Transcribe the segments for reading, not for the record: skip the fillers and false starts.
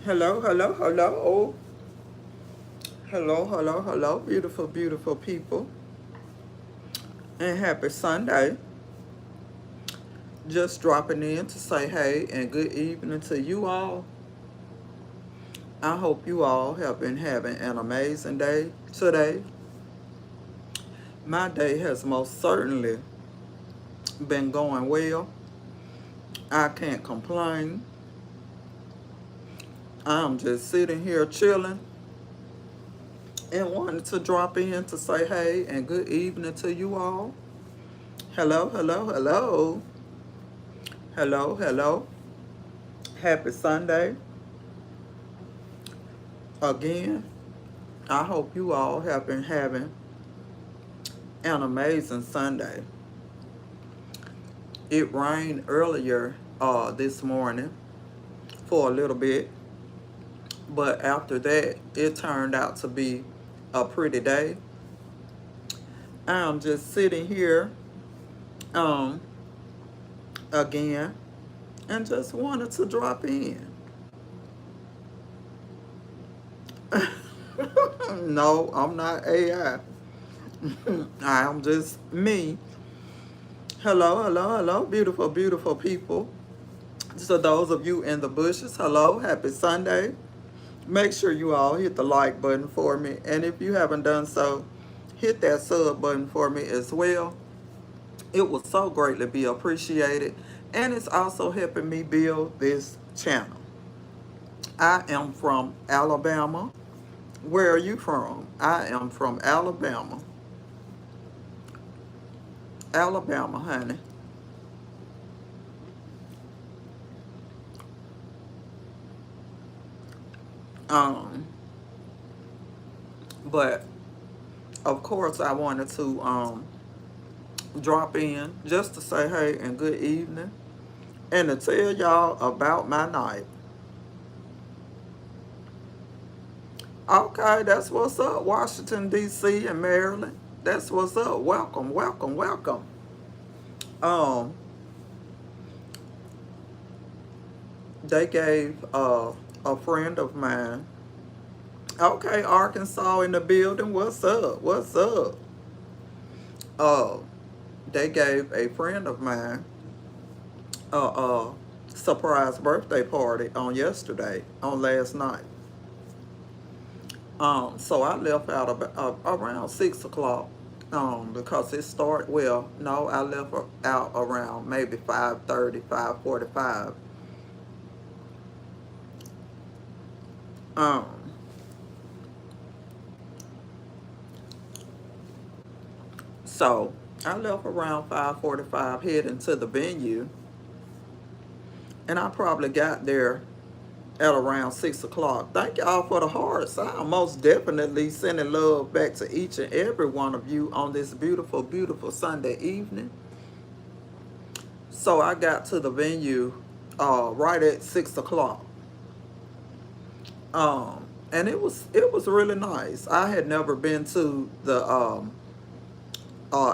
Hello, hello, hello. Hello, hello, hello, beautiful, beautiful people. And happy Sunday. Just dropping in to say hey and good evening to you all. I hope you all have been having an amazing day today. My day has most certainly been going well. I can't complain. I'm just sitting here chilling and wanted to drop in to say hey and good evening to you all. Hello, hello, hello. Hello, hello. Happy Sunday. Again, I hope you all have been having an amazing Sunday. It rained earlier this morning for a little bit, but after that, it turned out to be a pretty day. I'm just sitting here um, again and just wanted to drop in. No, I'm not AI. I'm just me. Hello, hello, hello, beautiful, beautiful people. So those of you in the bushes, hello, happy Sunday. Make sure you all hit the like button for me. And if you haven't done so, hit that sub button for me as well. It will so greatly be appreciated. And it's also helping me build this channel. I am from Alabama. Where are you from? I am from Alabama. Alabama, honey. Um, but of course I wanted to drop in just to say hey and good evening and to tell y'all about my night. Okay, that's what's up, Washington, D.C. and Maryland. That's what's up. Welcome, welcome, welcome. Um, they gave a friend of mine. Okay, Arkansas in the building. What's up? What's up? Uh, they gave a friend of mine a surprise birthday party on yesterday, on last night. So I left out about, around 6 o'clock. Because it started, well, no, I left out around maybe 5:30, 5:45. Um, so I left around 5:45 heading to the venue, and I probably got there at around 6 o'clock. Thank y'all for the hearts. I'm most definitely sending love back to each and every one of you on this beautiful, beautiful Sunday evening. So I got to the venue right at 6 o'clock. And it was really nice. I had never been to the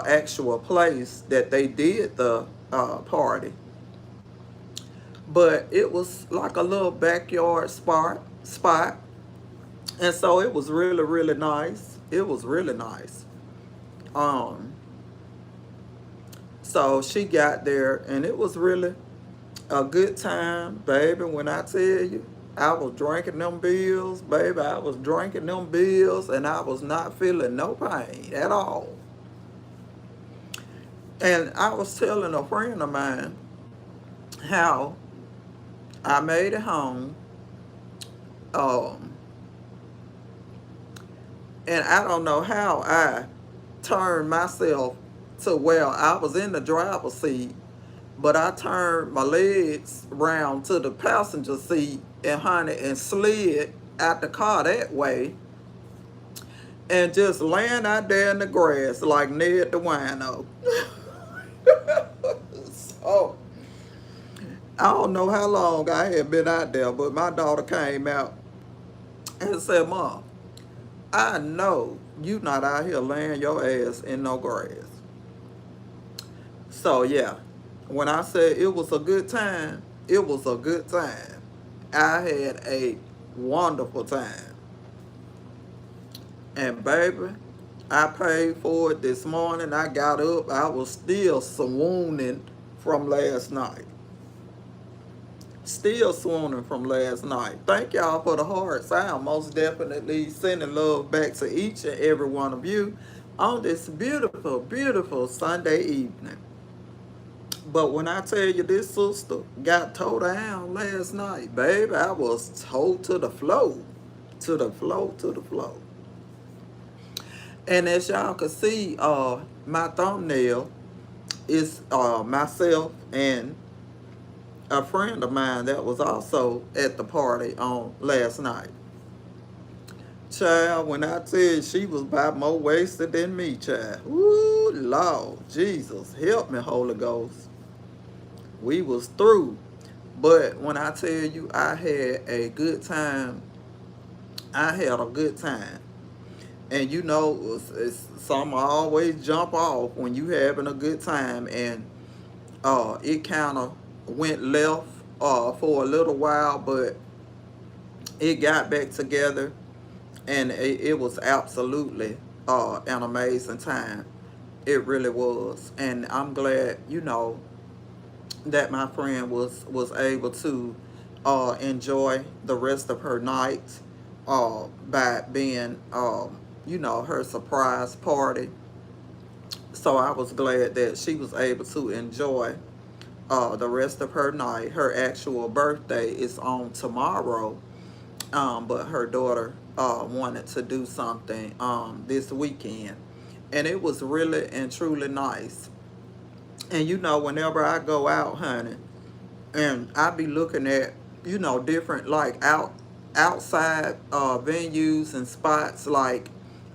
actual place that they did the party, but it was like a little backyard spot, and so it was really really nice. It was really nice. Um, so she got there, and it was really a good time, baby. When I tell you, I was drinking them bills, baby. I was drinking them bills, and I was not feeling no pain at all. And I was telling a friend of mine how I made it home, um, and I don't know how I turned myself to where I was in the driver's seat, but I turned my legs round to the passenger seat and honey and slid out the car that way and just laying out there in the grass like Ned the wino. So I don't know how long I had been out there, but my daughter came out and said, "Mom, I know you not out here laying your ass in no grass." So yeah, when I said it was a good time, it was a good time. I had a wonderful time. And baby, I paid for it this morning. I got up. I was still swooning from last night. Still swooning from last night. Thank y'all for the hearts. I am most definitely sending love back to each and every one of you on this beautiful, beautiful Sunday evening. But when I tell you this sister got towed down last night, baby, I was towed to the floor. To the floor, to the floor. And as y'all can see, my thumbnail is myself and a friend of mine that was also at the party on last night. Child, when I tell you she was about more wasted than me, child. Ooh, Lord, Jesus, help me, Holy Ghost. We was through. But when I tell you I had a good time, I had a good time. And you know, it's something always jump off when you having a good time. And it kind of went left for a little while, but it got back together. And it was absolutely an amazing time. It really was. And I'm glad, you know, that my friend was able to enjoy the rest of her night by being, you know, her surprise party. So I was glad that she was able to enjoy the rest of her night. Her actual birthday is on tomorrow, but her daughter wanted to do something this weekend. And it was really and truly nice. And you know, whenever I go out, honey, and I be looking at, you know, different like outside venues and spots, like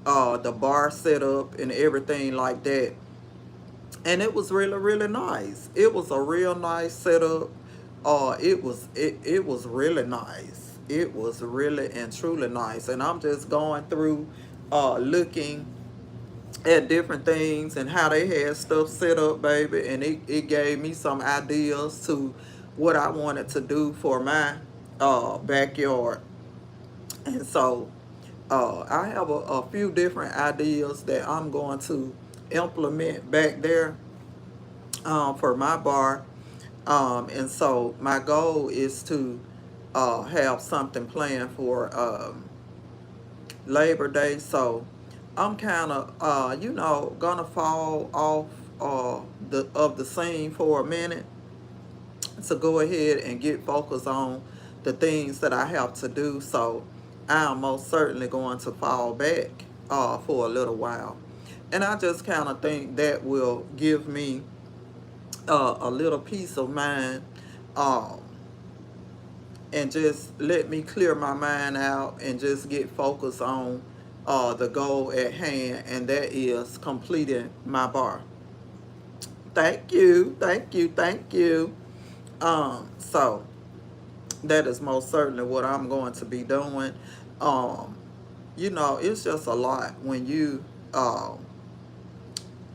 the bar setup and everything like that. And it was really, really nice. It was a real nice setup. It was really nice. It was really and truly nice. And I'm just going through looking at different things and how they had stuff set up, baby, and it gave me some ideas to what I wanted to do for my backyard. And so I have a few different ideas that I'm going to implement back there for my bar. And so my goal is to have something planned for Labor Day. So I'm kind of, you know, gonna fall off the scene for a minute to go ahead and get focused on the things that I have to do. So I'm most certainly going to fall back for a little while. And I just kind of think that will give me a little peace of mind, um, and just let me clear my mind out and just get focused on the goal at hand, and that is completing my bar. Thank you, thank you, thank you. So that is most certainly what I'm going to be doing. Um, you know, it's just a lot when you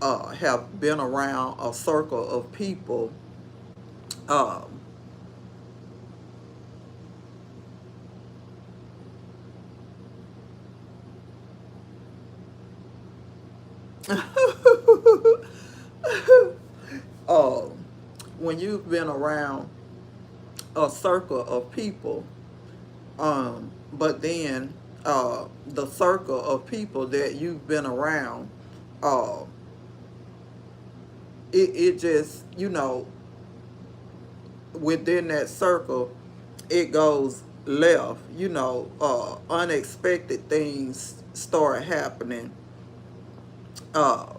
have been around a circle of people. Um, uh, when you've been around a circle of people, but then the circle of people that you've been around, uh, it just, you know, within that circle, it goes left. You know, unexpected things start happening. Uh,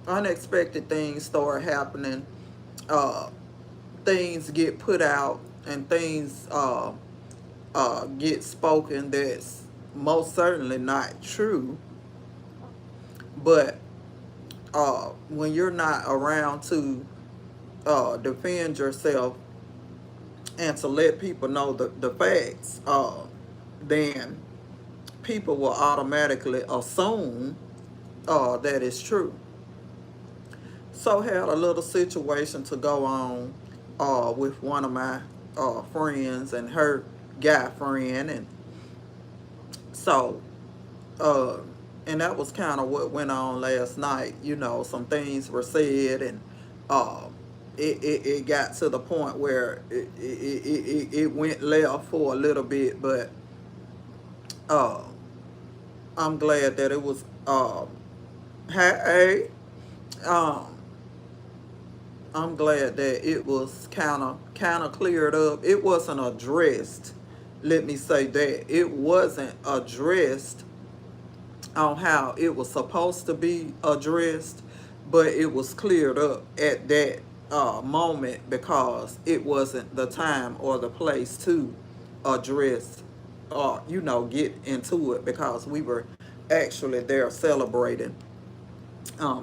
Unexpected things start happening. Uh, Things get put out and things get spoken that's most certainly not true. But when you're not around to defend yourself and to let people know the facts, then people will automatically assume that it's true. So had a little situation to go on with one of my friends and her guy friend, and so uh, and that was kind of what went on last night. You know, some things were said, and uh, it got to the point where it went left for a little bit, but uh, I'm glad that it was. Hey, um, I'm glad that it was kind of cleared up. It wasn't addressed. Let me say that it wasn't addressed on how it was supposed to be addressed, but it was cleared up at that moment because it wasn't the time or the place to address or get into it, because we were actually there celebrating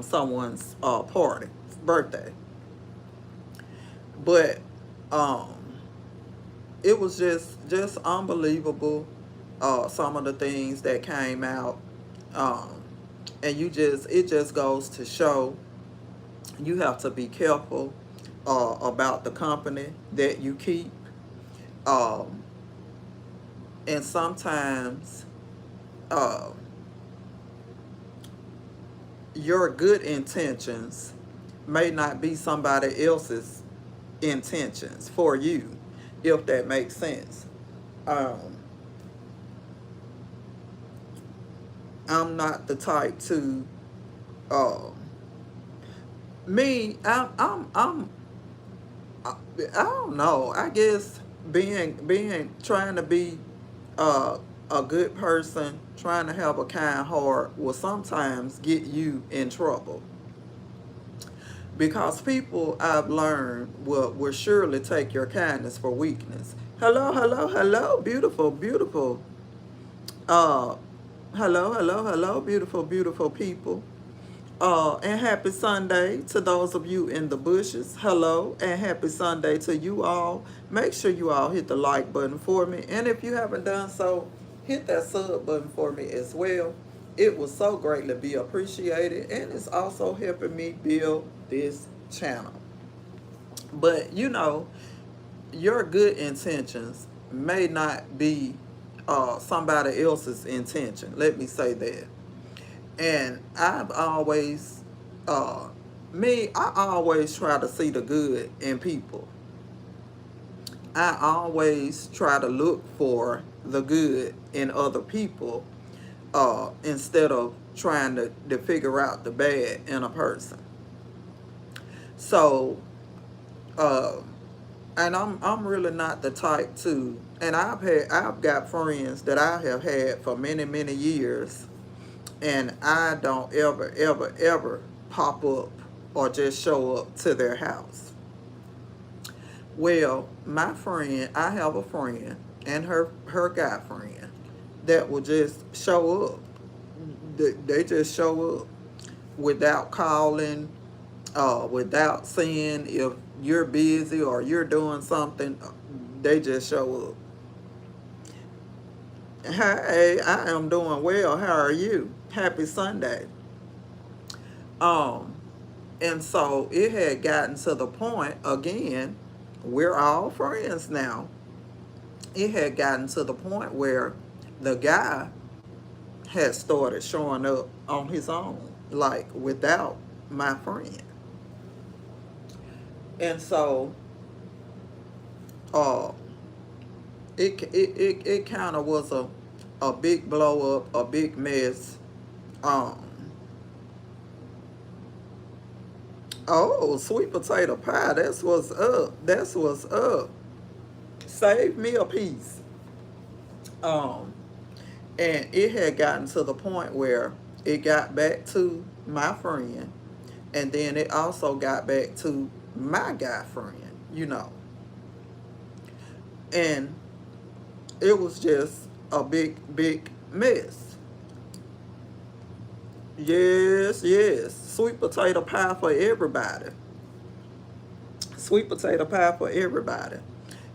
someone's party, birthday. But um, it was just unbelievable. Some of the things that came out, um, and it just goes to show you have to be careful about the company that you keep, um, and sometimes uh, your good intentions may not be somebody else's intentions for you, if that makes sense. Um, I'm not the type to uh, me. I don't know. I guess being trying to be uh, a good person, trying to have a kind heart, will sometimes get you in trouble, because people, I've learned, will surely take your kindness for weakness. Hello, hello, hello, beautiful, beautiful. Uh, hello, beautiful, beautiful people. And happy Sunday to those of you in the bushes. Hello, and happy Sunday to you all. Make sure you all hit the like button for me. And if you haven't done so, hit that sub button for me as well. It will so greatly be appreciated. And it's also helping me build this channel. But your good intentions may not be somebody else's intention. Let me say that. And I've always, uh, I always try to see the good in people. I always try to look for the good in other people, instead of trying to figure out the bad in a person. So, uh, and I'm really not the type to, and I've got friends that I have had for many years, and I don't ever pop up or just show up to their house. Well, I have a friend and her guy friend that will just show up. They just show up without calling, without seeing if you're busy or you're doing something. They just show up. Hey, I am doing well. How are you? Happy Sunday. Um, and so it had gotten to the point, again, we're all friends now. It had gotten to the point where the guy had started showing up on his own, like without my friend. And so uh, it kind of was a big blow up, a big mess. Um, oh, sweet potato pie, that's what's up. That's what's up. Save me a piece. Um, and it had gotten to the point where it got back to my friend, and then it also got back to my guy friend. And it was just a big mess. Yes, sweet potato pie for everybody. Sweet potato pie for everybody.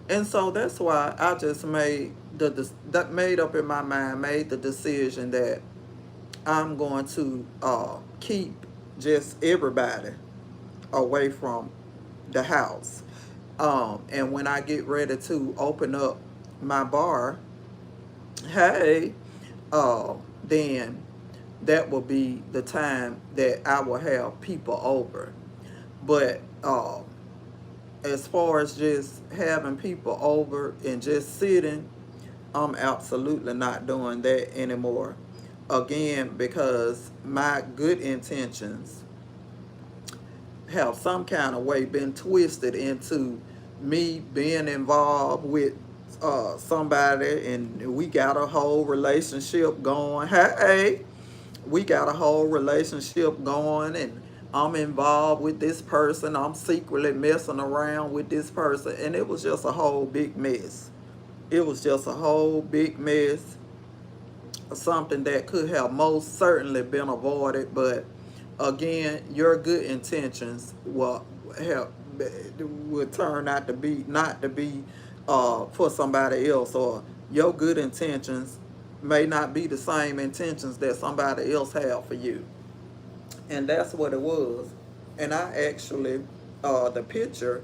And so that's why I just that made up in my mind, made the decision that I'm going to keep just everybody away from the house. And when I get ready to open up my bar, hey, then that will be the time that I will have people over. But as far as just having people over and just sitting, I'm absolutely not doing that anymore. Again, because my good intentions have some kind of way been twisted into me being involved with somebody, and we got a whole relationship going. Hey, we got a whole relationship going, and I'm involved with this person. I'm secretly messing around with this person, and it was just a whole big mess. It was just a whole big mess, something that could have most certainly been avoided. But again, your good intentions will help, will turn out to be not to be for somebody else, or your good intentions may not be the same intentions that somebody else had for you. And that's what it was. And I actually, the picture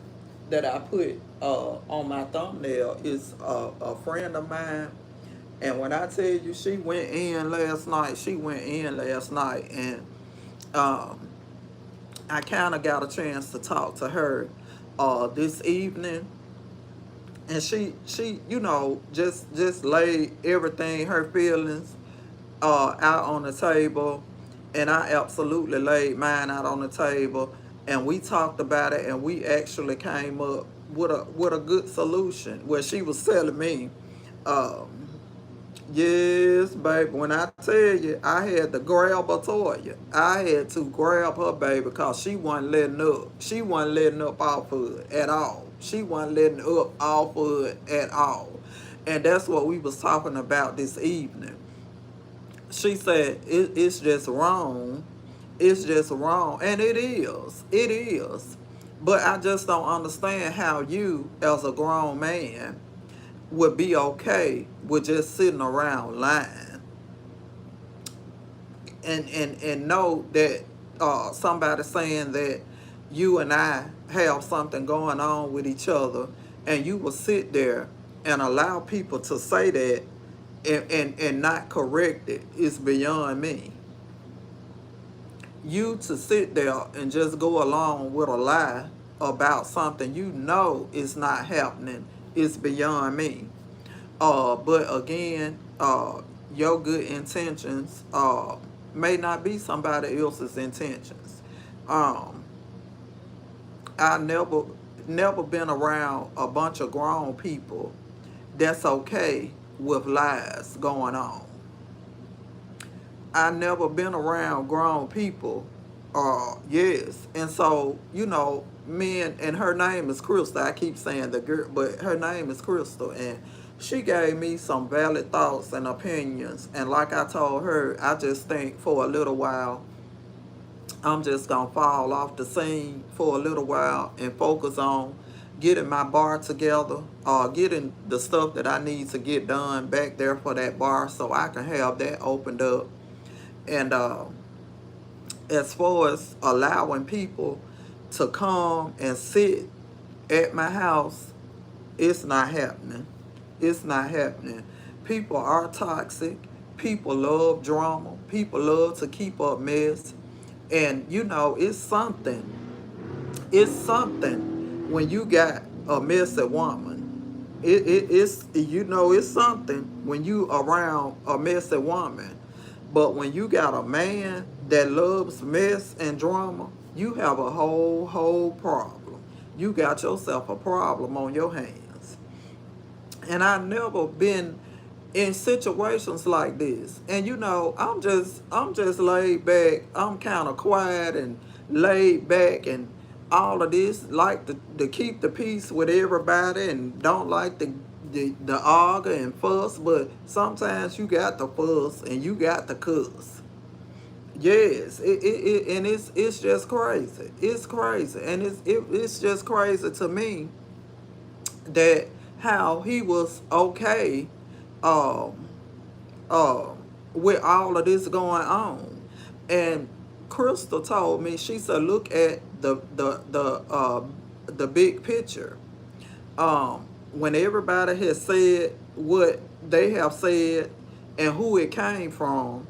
that I put on my thumbnail is a friend of mine. And when I tell you she went in last night, she went in last night. And um, I kind of got a chance to talk to her this evening. And she, just laid everything, her feelings, out on the table, and I absolutely laid mine out on the table, and we talked about it, and we actually came up with a good solution. Where she was telling me, um, yes, baby. When I tell you, I had to grab her toward you. I had to grab her, baby, because she wasn't letting up. She wasn't letting up off of it at all. She wasn't letting up off of it at all. And that's what we was talking about this evening. She said, it's just wrong. It's just wrong. And it is. It is. But I just don't understand how you, as a grown man, would be okay with just sitting around lying and know that somebody saying that you and I have something going on with each other, and you will sit there and allow people to say that and not correct it is beyond me. You to sit there and just go along with a lie about something you know is not happening is beyond me. But again, your good intentions may not be somebody else's intentions. Um, I never been around a bunch of grown people that's okay with lies going on. I never been around grown people. Yes, and so me and her name is Crystal. I keep saying the girl, but her name is Crystal, and she gave me some valid thoughts and opinions. And like I told her, I just think for a little while, I'm just gonna fall off the scene for a little while and focus on getting my bar together, getting the stuff that I need to get done back there for that bar, so I can have that opened up. And as far as allowing people to come and sit at my house, it's not happening. It's not happening. People are toxic. People love drama. People love to keep up mess. And it's something. It's something when you got a messy woman. It's something when you around a messy woman. But when you got a man that loves mess and drama, you have a whole problem. You got yourself a problem on your hands. And I've never been in situations like this. And I'm just laid back. I'm kind of quiet and laid back and all of this. Like to keep the peace with everybody and don't like the argue and fuss. But sometimes you got to fuss and you got to cuss. Yes, and it's just crazy. It's crazy, and it's just crazy to me that how he was okay um, with all of this going on. And Crystal told me, she said, look at the big picture. When everybody has said what they have said and who it came from,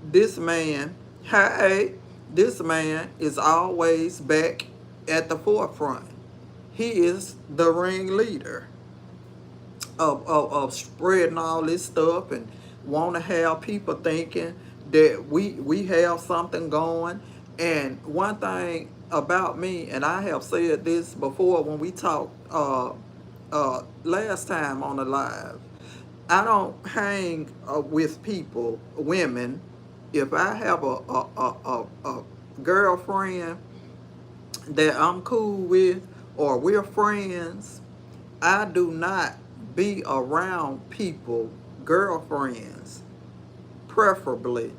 this man, hey, this man is always back at the forefront. He is the ringleader of spreading all this stuff and want to have people thinking that we have something going. And one thing about me, and I have said this before when we talked last time on the live, I don't hang with people, women. If I have a girlfriend that I'm cool with or we're friends, I do not be around people, girlfriends, preferably,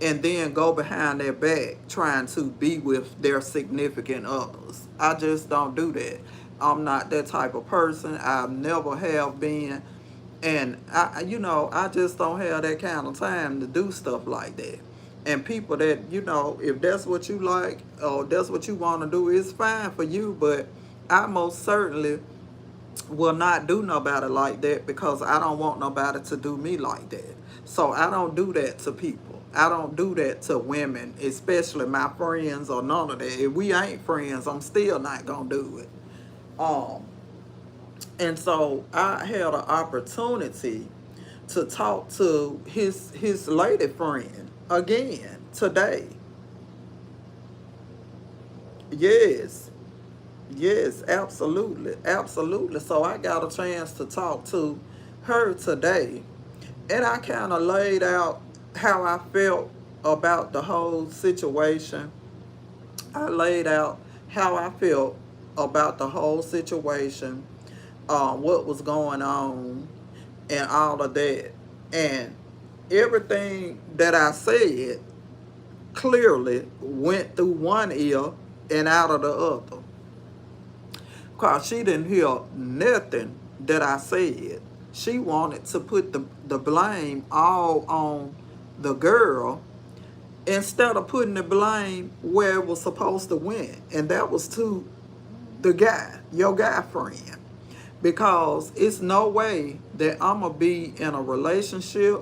and then go behind their back trying to be with their significant others. I just don't do that. I'm not that type of person. I never have been. And I just don't have that kind of time to do stuff like that. And people that, if that's what you like or that's what you want to do, it's fine for you. But I most certainly will not do nobody like that because I don't want nobody to do me like that. So I don't do that to people. I don't do that to women, especially my friends or none of that. If we ain't friends, I'm still not gonna do it. Um, and so I had an opportunity to talk to his lady friend again today. Yes, yes, absolutely, absolutely. So I got a chance to talk to her today, and I kind of laid out how I felt about the whole situation. I laid out how I felt about the whole situation, what was going on, and all of that. And everything that I said clearly went through one ear and out of the other. Because she didn't hear nothing that I said. She wanted to put the blame all on the girl instead of putting the blame where it was supposed to win. And that was to the guy, your guy friend. Because it's no way that I'm going to be in a relationship,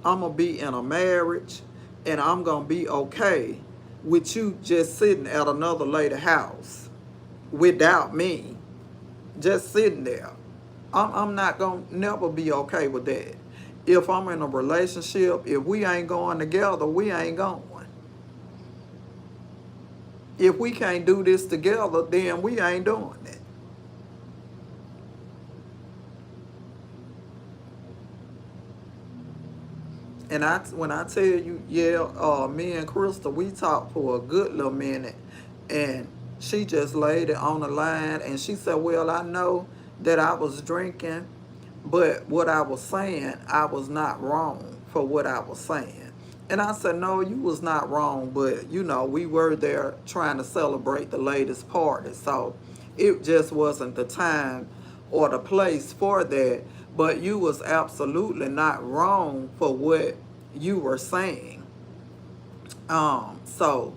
I'm going to be in a marriage, and I'm going to be okay with you just sitting at another lady's house without me, just sitting there. I'm not going to never be okay with that. If I'm in a relationship, if we ain't going together, we ain't going. If we can't do this together, then we ain't doing it. And when I tell you, yeah, me and Crystal, we talked for a good little minute, and she just laid it on the line, and she said, well, I know that I was drinking, but what I was saying, I was not wrong for what I was saying. And I said, no, you was not wrong, but, we were there trying to celebrate the latest party, so it just wasn't the time or the place for that. But you was absolutely not wrong for what you were saying. So,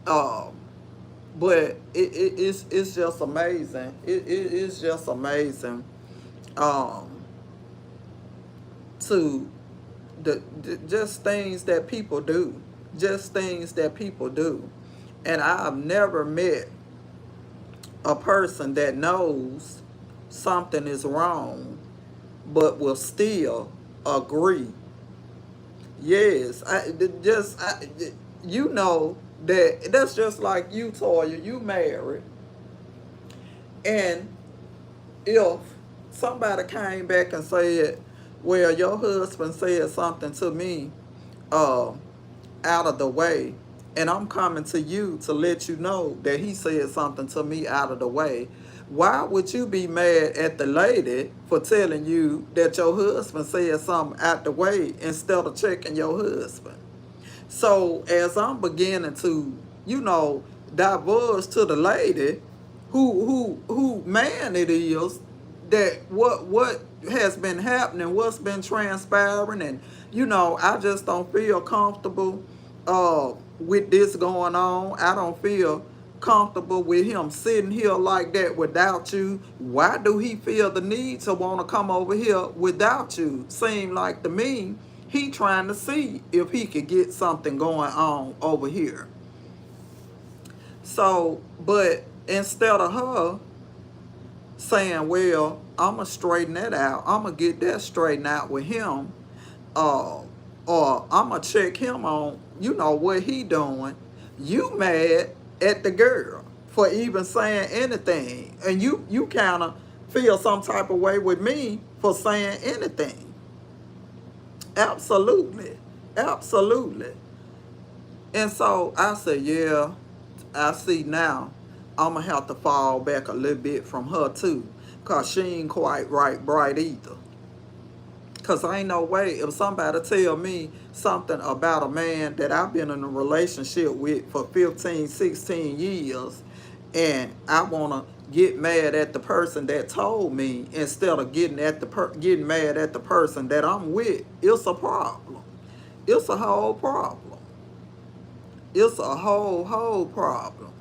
um, but it's just amazing. It is just amazing. Um, to just things that people do, just things that people do, and I've never met a person that knows something is wrong but will still agree. Yes, that's just like you, Toya. You married, and if somebody came back and said, "Well, your husband said something to me, uh, out of the way," and I'm coming to you to let you know that he said something to me out of the way, why would you be mad at the lady for telling you that your husband said something out the way instead of checking your husband? So as I'm beginning to, divulge to the lady who man it is, that what has been happening, what's been transpiring, and I just don't feel comfortable with this going on. I don't feel comfortable with him sitting here like that without you? Why do he feel the need to want to come over here without you? Seem like to me he trying to see if he could get something going on over here. So, but instead of her saying, well, I'm going to straighten that out, I'm going to get that straightened out with him, uh, or I'm going to check him on, what he doing, you mad at the girl for even saying anything. And you kind of feel some type of way with me for saying anything. Absolutely. Absolutely. And so I said, yeah, I see now I'm going to have to fall back a little bit from her too. Because she ain't quite right bright either. Because ain't no way if somebody tell me something about a man that I've been in a relationship with for 15, 16 years, and I want to get mad at the person that told me instead of getting mad at the person that I'm with, it's a problem. It's a whole problem. It's a whole problem.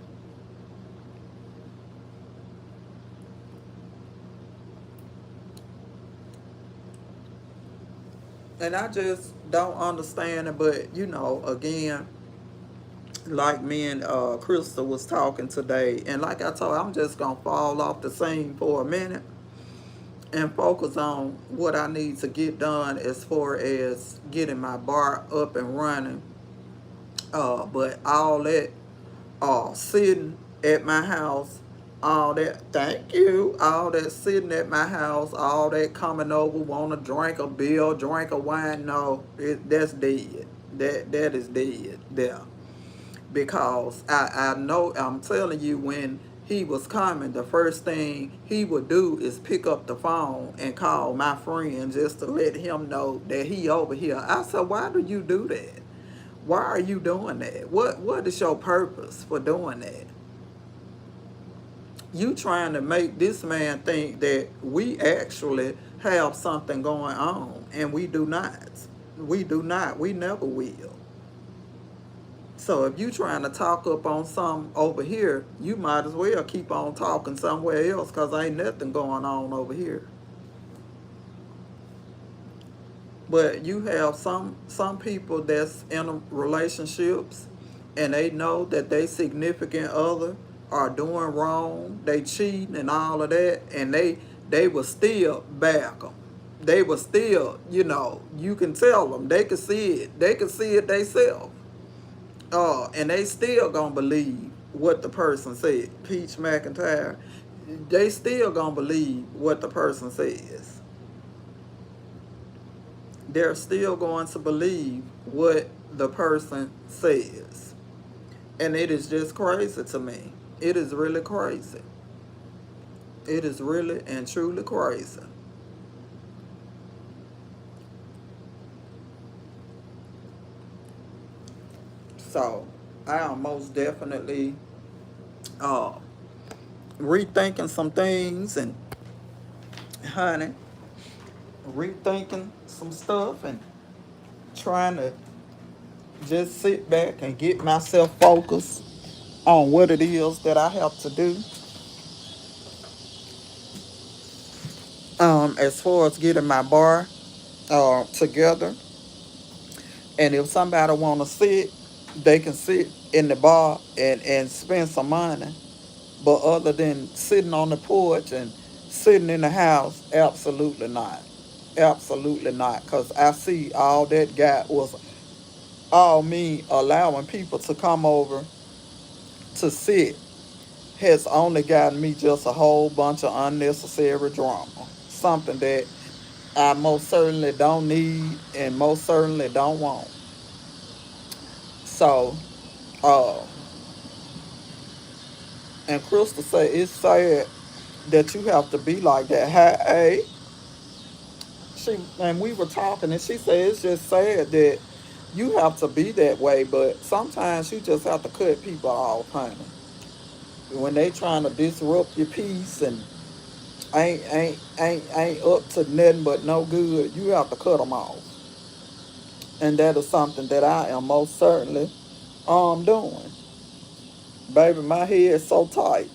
And I just don't understand it. But, again, like me and Crystal was talking today, and like I told her, I'm just going to fall off the scene for a minute and focus on what I need to get done as far as getting my bar up and running. But all that sitting at my house, all that, thank you, all that sitting at my house, all that coming over, want to drink a beer, drink a wine, no, that's dead. That is dead there. Because I know, I'm telling you, when he was coming, the first thing he would do is pick up the phone and call my friend just to let him know that he over here. I said, why do you do that? Why are you doing that? What is your purpose for doing that? You trying to make this man think that we actually have something going on, and we do not. We do not. We never will. So if you trying to talk up on something over here, you might as well keep on talking somewhere else, because ain't nothing going on over here. But you have some people that's in relationships, and they know that they significant other are doing wrong, they cheating and all of that, and they will still back them. They will still, you can tell them, they can see it. They can see it themselves. And they still gonna believe what the person said. Peach McIntyre, they still gonna believe what the person says. They're still going to believe what the person says. And it is just crazy to me. It is really crazy. It is really and truly crazy. So I am most definitely uh, rethinking some things, and honey, rethinking some stuff, and trying to just sit back and get myself focused on what it is that I have to do. As far as getting my bar together, and if somebody want to sit, they can sit in the bar and spend some money. But other than sitting on the porch and sitting in the house, absolutely not. Absolutely not. Because I see all that got was all me allowing people to come over to sit has only gotten me just a whole bunch of unnecessary drama. Something that I most certainly don't need and most certainly don't want. So, uh, and Crystal said it's sad that you have to be like that. Hey, and we were talking, and she said it's just sad that you have to be that way, but sometimes you just have to cut people off, honey. When they trying to disrupt your peace and ain't up to nothing but no good, you have to cut them off. And that is something that I am most certainly doing. Baby, my head is so tight.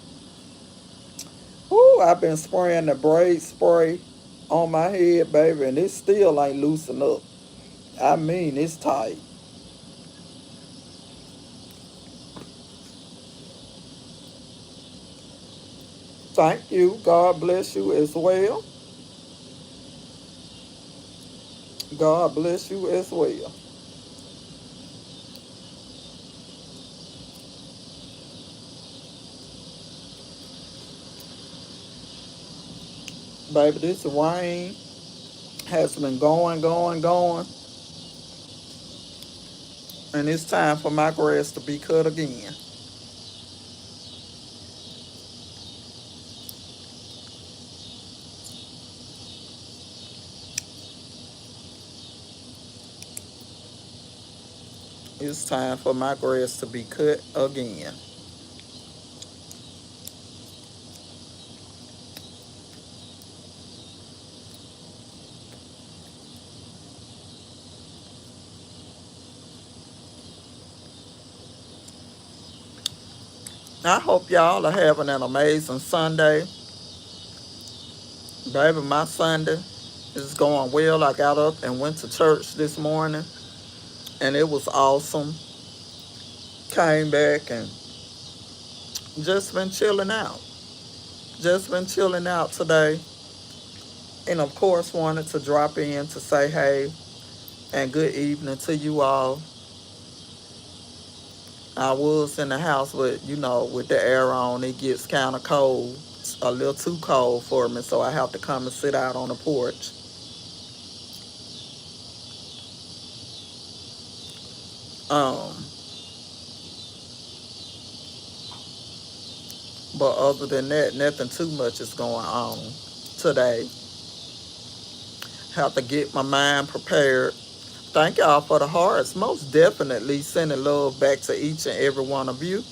Ooh, I've been spraying the braid spray on my head, baby, and it still ain't loosen up. I mean, it's tight. Thank you. God bless you as well. God bless you as well. Baby, this rain has been going, going, going, and it's time for my grass to be cut again. It's time for my grass to be cut again. I hope y'all are having an amazing Sunday. Baby, my Sunday is going well. I got up and went to church this morning, and it was awesome. Came back and just been chilling out. Just been chilling out today. And of course, wanted to drop in to say hey and good evening to you all. I was in the house, but with the air on, it gets kind of cold. It's a little too cold for me, so I have to come and sit out on the porch. Um, but other than that, nothing too much is going on today. Have to get my mind prepared. Thank y'all for the hearts. Most definitely sending love back to each and every one of you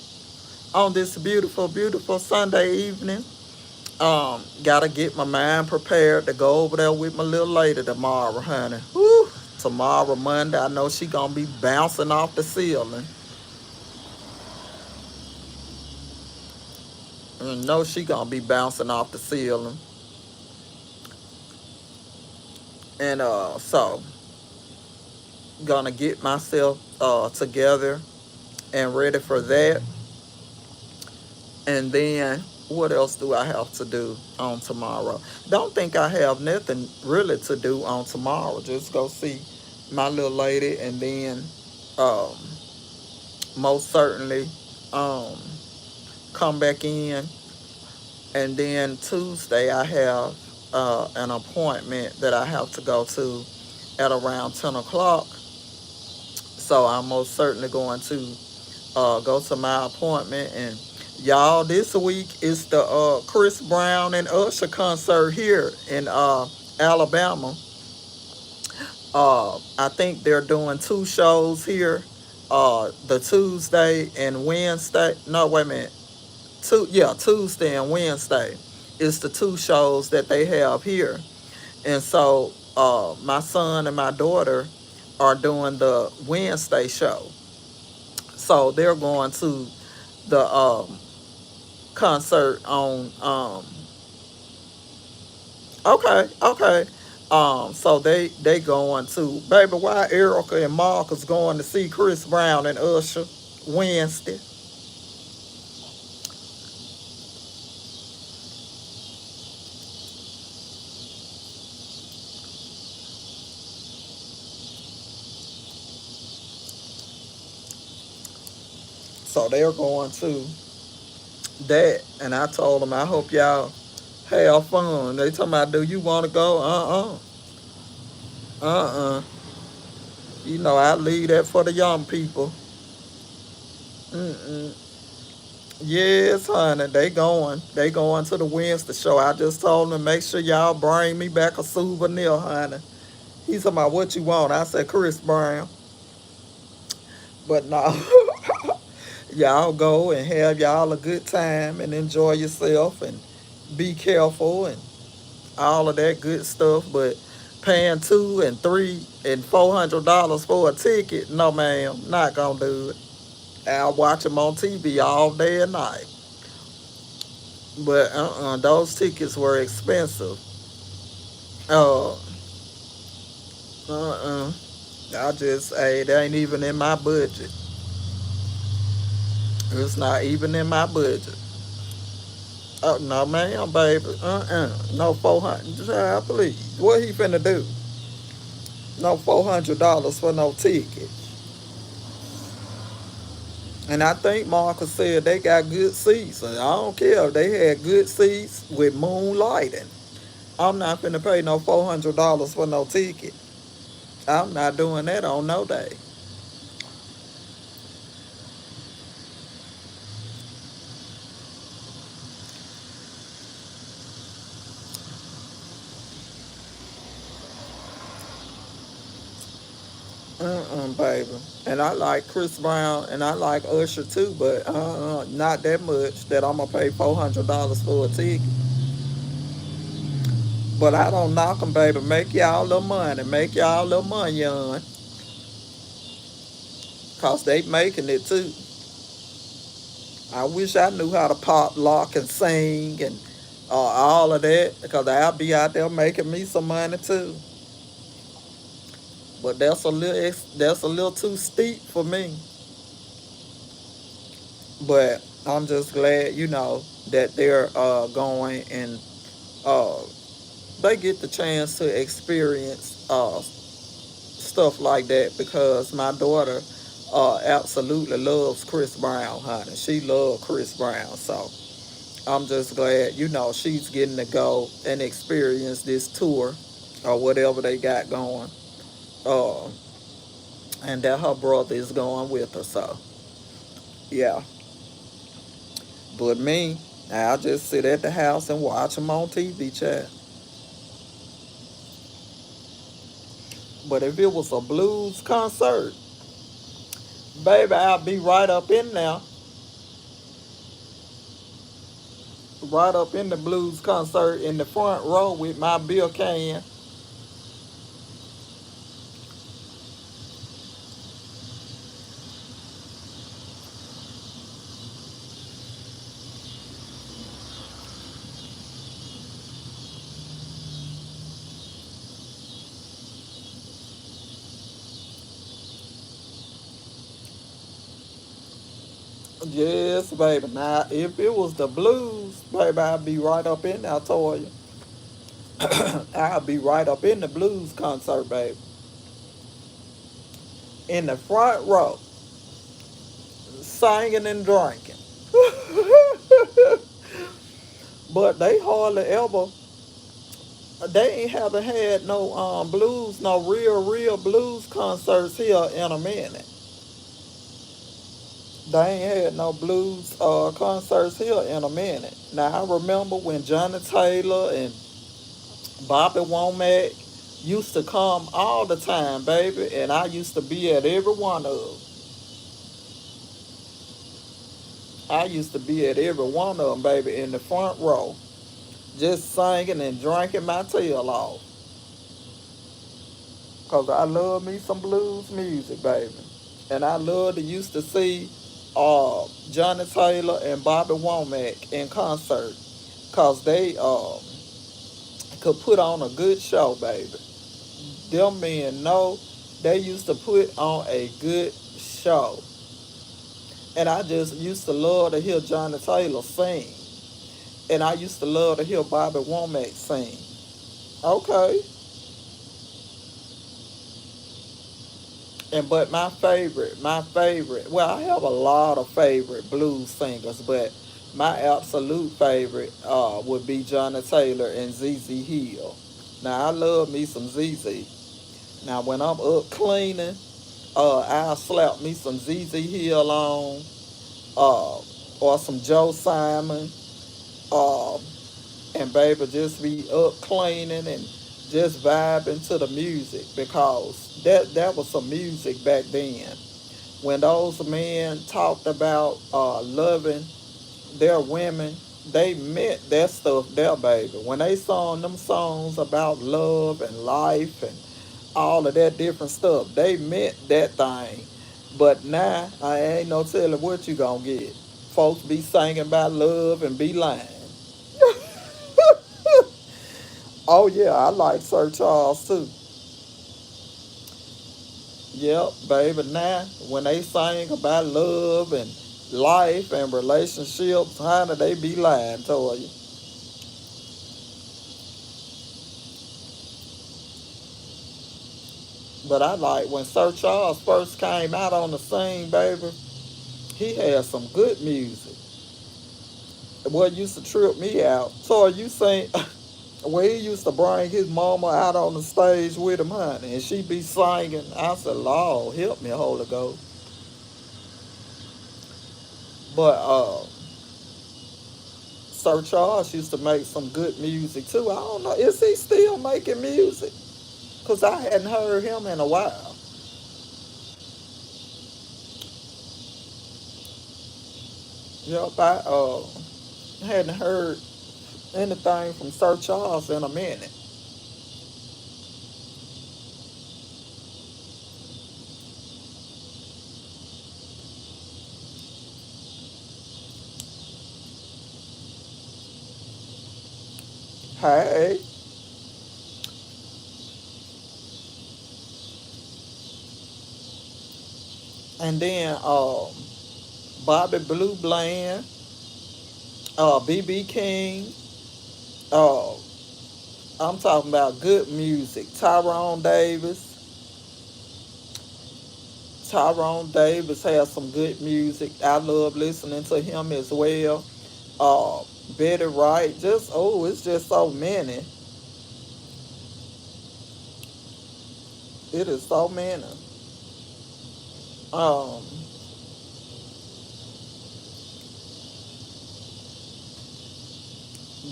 on this beautiful, beautiful Sunday evening. Gotta get my mind prepared to go over there with my little lady tomorrow, honey. Whew. Tomorrow, Monday, I know she gonna be bouncing off the ceiling. I know she gonna be bouncing off the ceiling. And so gonna get myself together and ready for that. And then what else do I have to do on tomorrow? Don't think I have nothing really to do on tomorrow. Just go see my little lady, and then um, most certainly um, come back in. And then Tuesday I have an appointment that I have to go to at around 10 o'clock. So I'm most certainly going to go to my appointment. And y'all, this week is the Chris Brown and Usher concert here in Alabama. I think they're doing two shows here, the Tuesday and Wednesday. No, wait a minute. Tuesday and Wednesday is the two shows that they have here. And so my son and my daughter are doing the Wednesday show. So they're going to the concert on okay, okay. So they going to baby, why Erica and Marcus going to see Chris Brown and Usher Wednesday? So they're going to that, and I told them I hope y'all have fun. They talking about, do you want to go? Uh. I leave that for the young people. Mm-mm. Yes, honey, they going. They going to the Wednesday show. I just told them, make sure y'all bring me back a souvenir, honey. He's talking about what you want. I said Chris Brown. But no, y'all go and have y'all a good time and enjoy yourself and be careful and all of that good stuff. But paying $200 and $300 and $400 for a ticket, no ma'am, not gonna do it. I watch them on TV all day and night. But those tickets were expensive. Uh, uh, I just, hey, it ain't even in my budget. It's not even in my budget. Oh, no, man, baby. No 400. Please. What he finna do? No $400 for no ticket. And I think Marcus said they got good seats. And I don't care if they had good seats with moonlighting. I'm not finna pay no $400 for no ticket. I'm not doing that on no day. Baby. And I like Chris Brown and I like Usher too, but not that much that I'm gonna pay $400 for a ticket. But I don't knock them, baby. Make y'all little money. Make y'all little money, young. Cause they making it too. I wish I knew how to pop, lock, and sing and all of that. Because I'll be out there making me some money too. But that's a little too steep for me. But I'm just glad, that they're going and uh, they get the chance to experience stuff like that because my daughter absolutely loves Chris Brown, honey. She loves Chris Brown. So I'm just glad, she's getting to go and experience this tour or whatever they got going. Uh, and that her brother is going with her. So, yeah. But me, I'll just sit at the house and watch them on TV, chat. But if it was a blues concert, baby, I'll be right up in there, right up in the blues concert in the front row with my beer can. Yes, baby. Now, if it was the blues, baby, I'd be right up in there, I told you. I'll be right up in the blues concert, baby. In the front row, singing and drinking. But they hardly ever, they ain't haven't had no blues, no real blues concerts here in a minute. They ain't had no blues concerts here in a minute. Now I remember when Johnny Taylor and Bobby Womack used to come all the time, baby, and I used to be at every one of them. I used to be at every one of them, baby, in the front row, just singing and drinking my tail off. Cause I love me some blues music, baby, and I love to used to see Johnny Taylor and Bobby Womack in concert, cause they could put on a good show, baby. Them men know they used to put on a good show. And I just used to love to hear Johnny Taylor sing. And I used to love to hear Bobby Womack sing. Okay. And but my favorite, well, I have a lot of favorite blues singers, but my absolute favorite would be Johnny Taylor and ZZ Hill. Now I love me some ZZ. Now when I'm up cleaning, I'll slap me some ZZ Hill on, uh, or some Joe Simon, uh, and baby just be up cleaning and just vibing to the music because that was some music back then. When those men talked about loving their women, they meant that stuff there, baby. When they sung them songs about love and life and all of that different stuff, they meant that thing. But now, I ain't no telling what you gonna get. Folks be singing about love and be lying. Oh yeah, I like Sir Charles too. Yep, baby. Now, when they sing about love and life and relationships, honey, they be lying to you. But I like when Sir Charles first came out on the scene, baby. He had some good music. What used to trip me out. So you sing where he used to bring his mama out on the stage with him, honey, and she be singing. I said, Lord, help me, Holy Ghost. But Sir Charles used to make some good music too. I don't know, is he still making music? Cause I hadn't heard him in a while. Yep, I hadn't heard anything from Sir Charles in a minute. Hey, and then Bobby Blue Bland, BB King, uh, I'm talking about good music. Tyrone Davis has some good music. I love listening to him as well. Uh, Betty Wright, just it's just so many. It is so many. Um,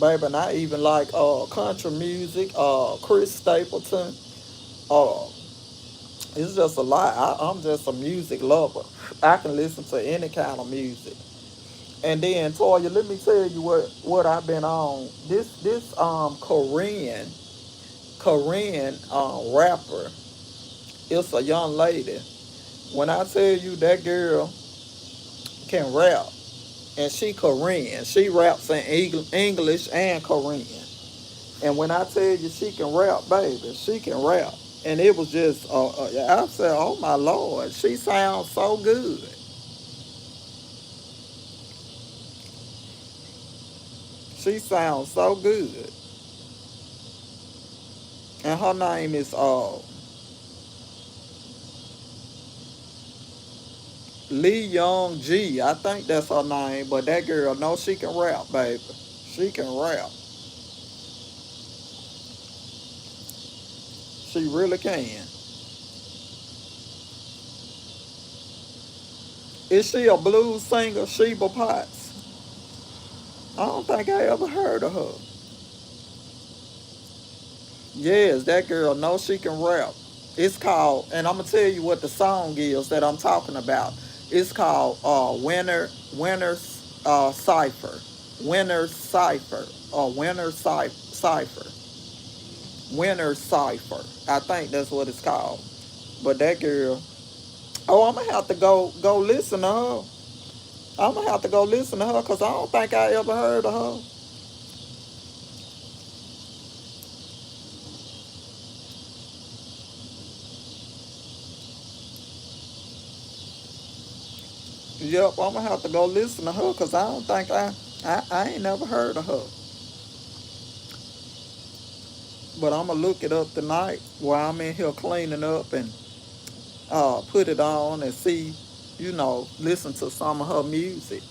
Baby, and I even like country music. Chris Stapleton. Uh, it's just a lot. I'm just a music lover. I can listen to any kind of music. And then Toya, let me tell you what I've been on. This Korean rapper. It's a young lady. When I tell you that girl can rap, and she Korean, she raps in English and Korean. And when I tell you she can rap, baby, she can rap. And it was just, I said, oh my Lord, she sounds so good. She sounds so good. And her name is Lee Young G. I think that's her name, but that girl, no, she can rap, baby. She can rap. She really can. Is she a blues singer, Sheba Potts? I don't think I ever heard of her. Yes, that girl knows she can rap. It's called, and I'm gonna tell you what the song is that I'm talking about. It's called Winner's Cipher, Winner's Cipher, or Cipher, Winner's Cipher. I think that's what it's called. But that girl, oh, I'm gonna have to go listen to her. I'm gonna have to go listen to her because I don't think I ever heard of her. Yep, I'm gonna have to go listen to her because I don't think I ain't never heard of her. But I'm gonna look it up tonight while I'm in here cleaning up and put it on and see, listen to some of her music.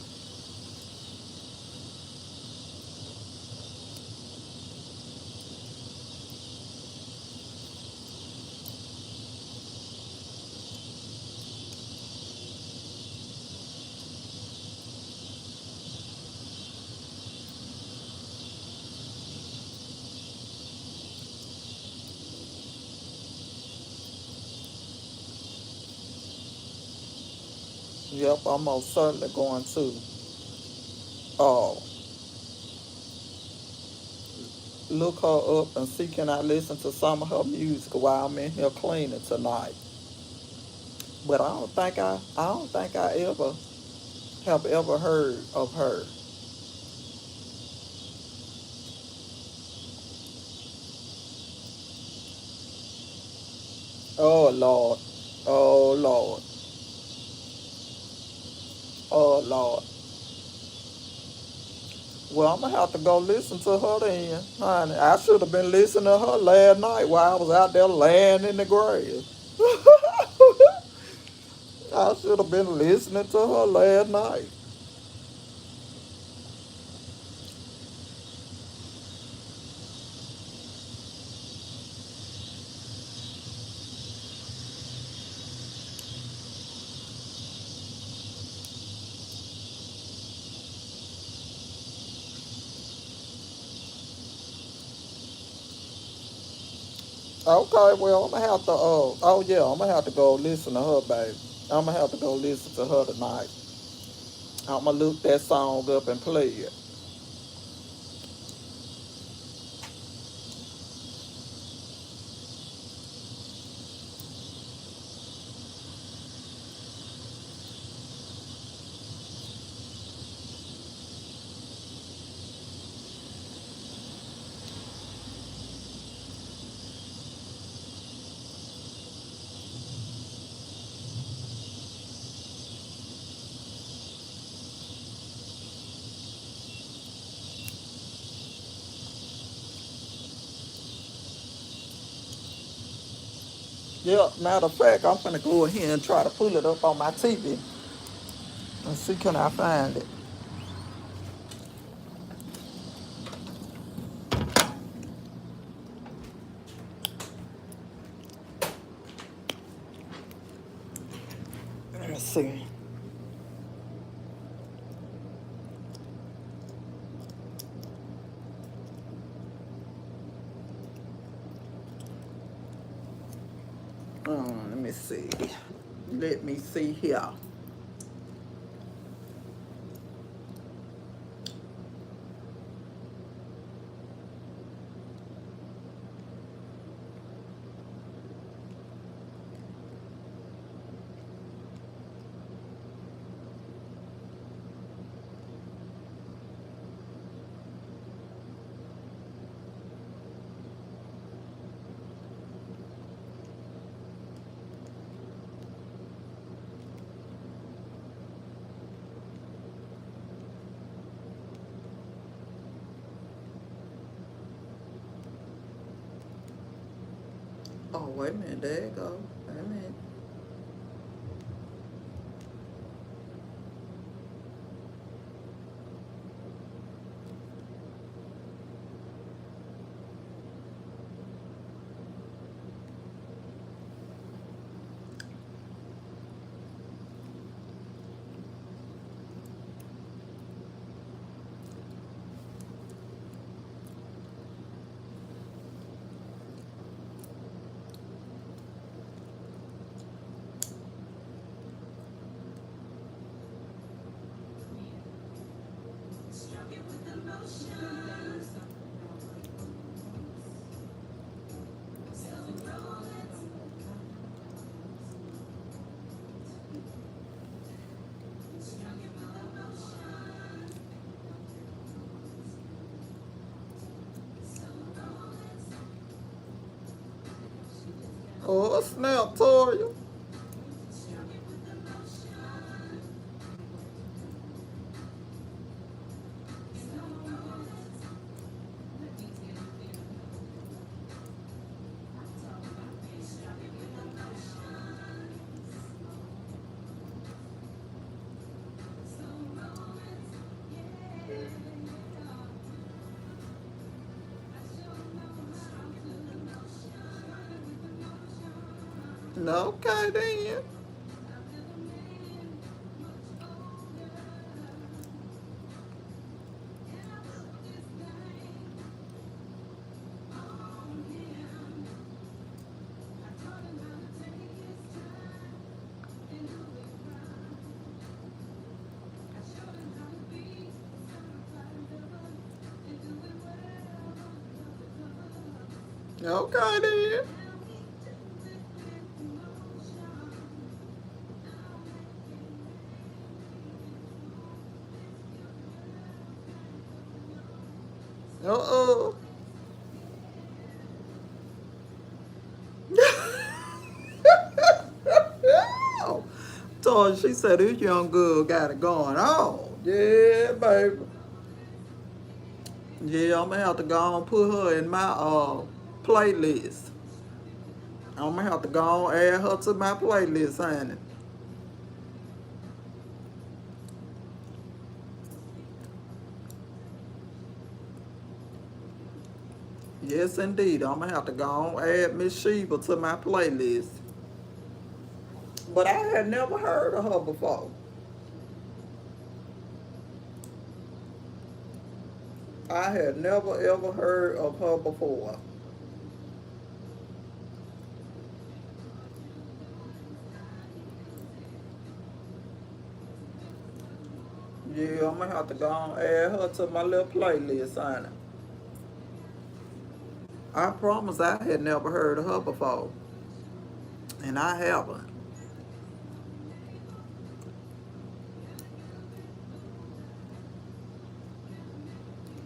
Yep, I'm most certainly going to uh, look her up and see can I listen to some of her music while I'm in here cleaning tonight. But I don't think I ever have ever heard of her. Oh Lord. Oh Lord. Oh Lord. Well, I'm gonna have to go listen to her then, honey. I should have been listening to her last night while I was out there laying in the grave. I should have been listening to her last night. Okay, well, I'm gonna have to. Oh yeah, I'm gonna have to go listen to her, baby. I'm gonna have to go listen to her tonight. I'm gonna look that song up and play it. Yeah, matter of fact, I'm gonna go ahead and try to pull it up on my TV and see can I find it. Let me see. Let me see. Let me see here. Oh, wait a minute. There you go. Wait a minute. Oh, snap, Toya. No, okay then. Okay then. Uh-oh. So she said, this young girl got it going on. Yeah, baby. Yeah, I'm gonna have to go and put her in my playlist. I'm gonna have to go and add her to my playlist, honey. Yes, indeed. I'm gonna have to go and add Miss Sheba to my playlist. But I had never heard of her before. I had never ever heard of her before. Yeah, I'm gonna have to go and add her to my little playlist, honey. I promise I had never heard of her before. And I haven't.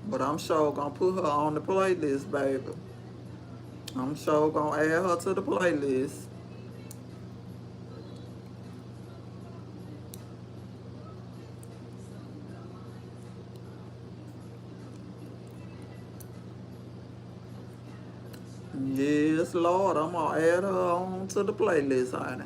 But I'm sure gonna put her on the playlist, baby. I'm sure gonna add her to the playlist. Yes, Lord, I'm gonna add her on to the playlist, honey.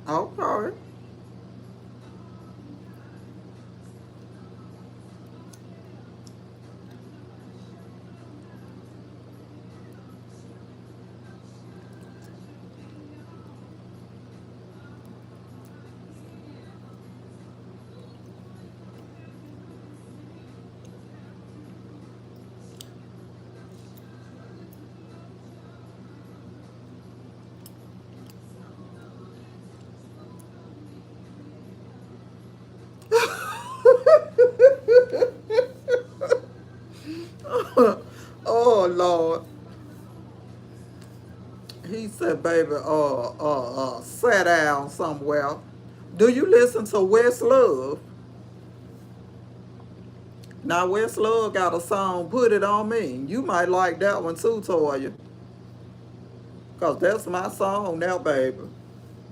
Okay. Oh Lord. He said, baby, sit down somewhere. Do you listen to West Love? Now West Love got a song, Put It On Me. You might like that one too, Toya. Cause that's my song now, baby.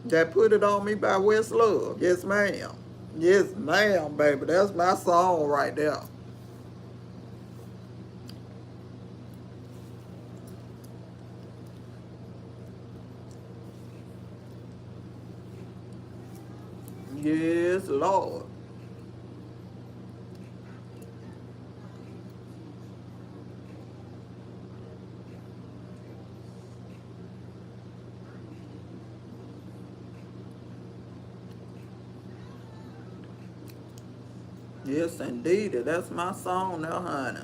That Put It On Me by West Love. Yes, ma'am. Yes, ma'am, baby. That's my song right there. Yes, Lord. Yes, indeed. That's my song now, honey.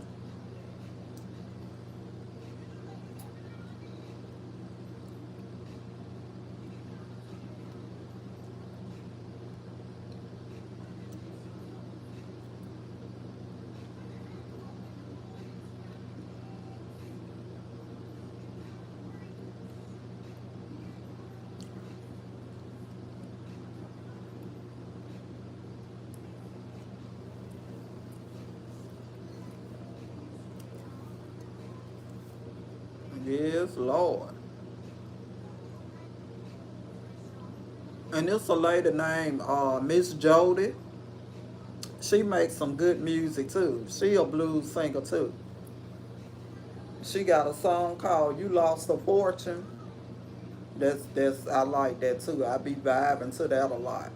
Yes, Lord. And it's a lady named Miss Jody. She makes some good music too. She a blues singer too. She got a song called "You Lost a Fortune." That's I like that too. I be vibing to that a lot.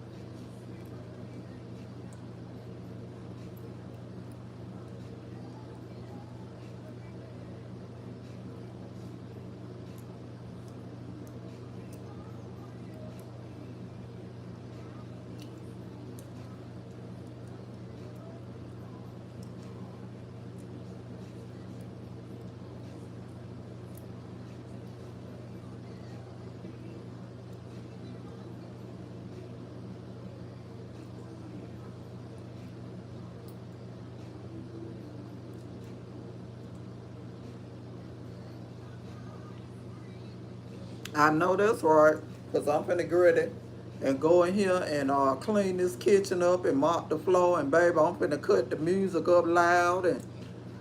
I know that's right, because I'm finna grit it and go in here and clean this kitchen up and mop the floor. And baby, I'm finna cut the music up loud and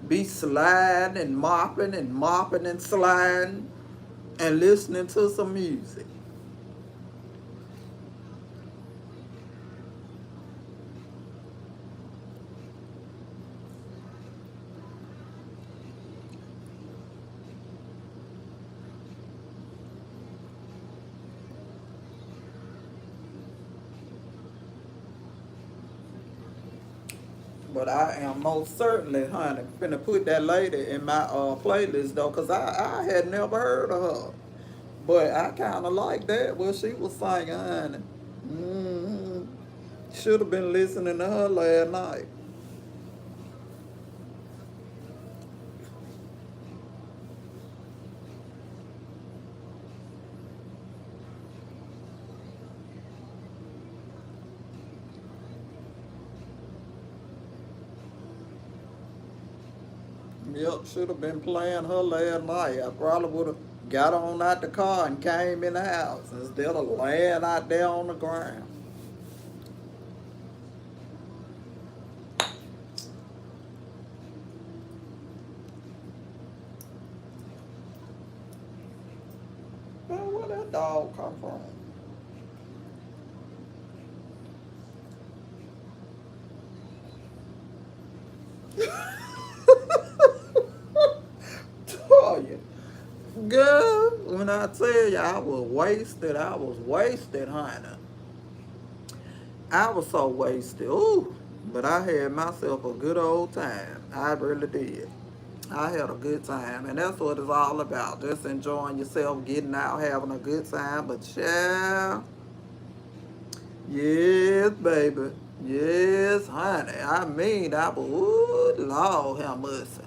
be sliding and mopping and sliding and listening to some music. But I am most certainly, honey, finna put that lady in my playlist though, cause I had never heard of her. But I kind of like that. What she was singing, honey. hmm Should have been listening to her last night. Yep, should have been playing her last night. I probably would have got on out the car and came in the house instead of laying out there on the ground. Man, where that dog come from? Tell you. Girl, when I tell you I was wasted, honey. I was so wasted. Ooh, but I had myself a good old time. I really did. I had a good time, and that's what it's all about. Just enjoying yourself, getting out, having a good time. But yeah, yes, baby. Yes, honey. I mean, I was, ooh, Lord have mercy.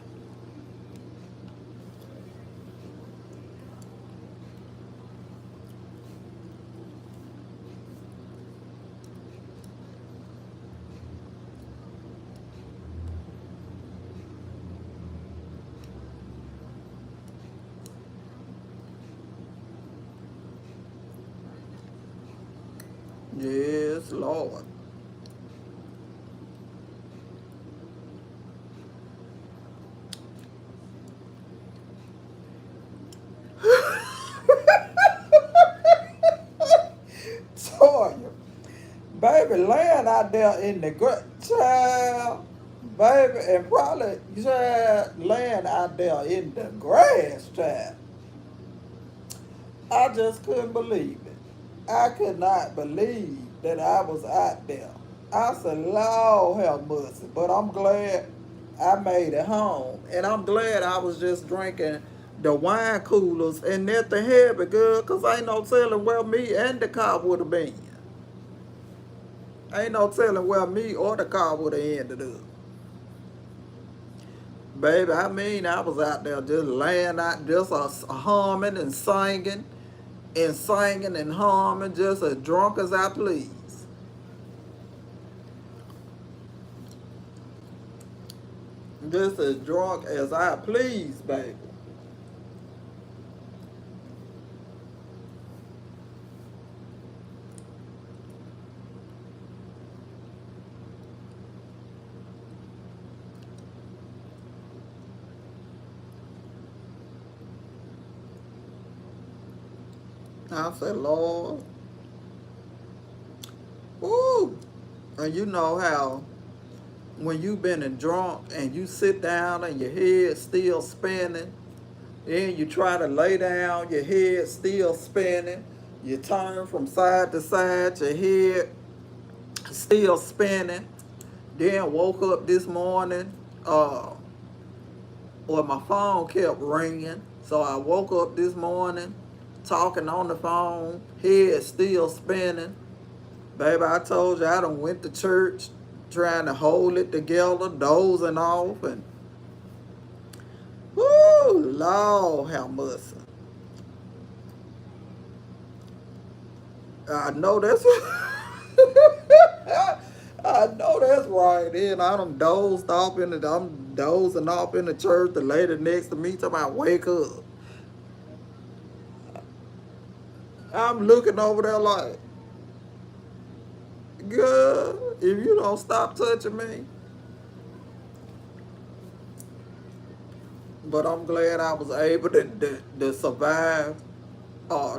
Yes, Lord. Toya, baby, laying out there in the child, baby, and probably child laying out there in the grass, child. I just couldn't believe it. I could not believe that I was out there. I said, Lord have mercy. But I'm glad I made it home. And I'm glad I was just drinking the wine coolers and nothing heavy, girl, because ain't no telling where me and the car would have been. Ain't no telling where me or the car would have ended up. Baby, I mean, I was out there just laying out, just humming and singing and humming, just as drunk as I please. Just as drunk as I please, baby. I said, Lord, woo. And you know how when you been in drunk and you sit down and your head still spinning, then you try to lay down, your head still spinning, you turn from side to side, your head still spinning. Then woke up this morning, uh, or my phone kept ringing. So I woke up this morning, talking on the phone, head still spinning. Baby, I told you I done went to church trying to hold it together, dozing off, and whoo, Lord have mercy. I know that's I know that's right. Then I done I'm dozing off in the church. The lady next to me talking about wake up. I'm looking over there like, girl, if you don't stop touching me. But I'm glad I was able to survive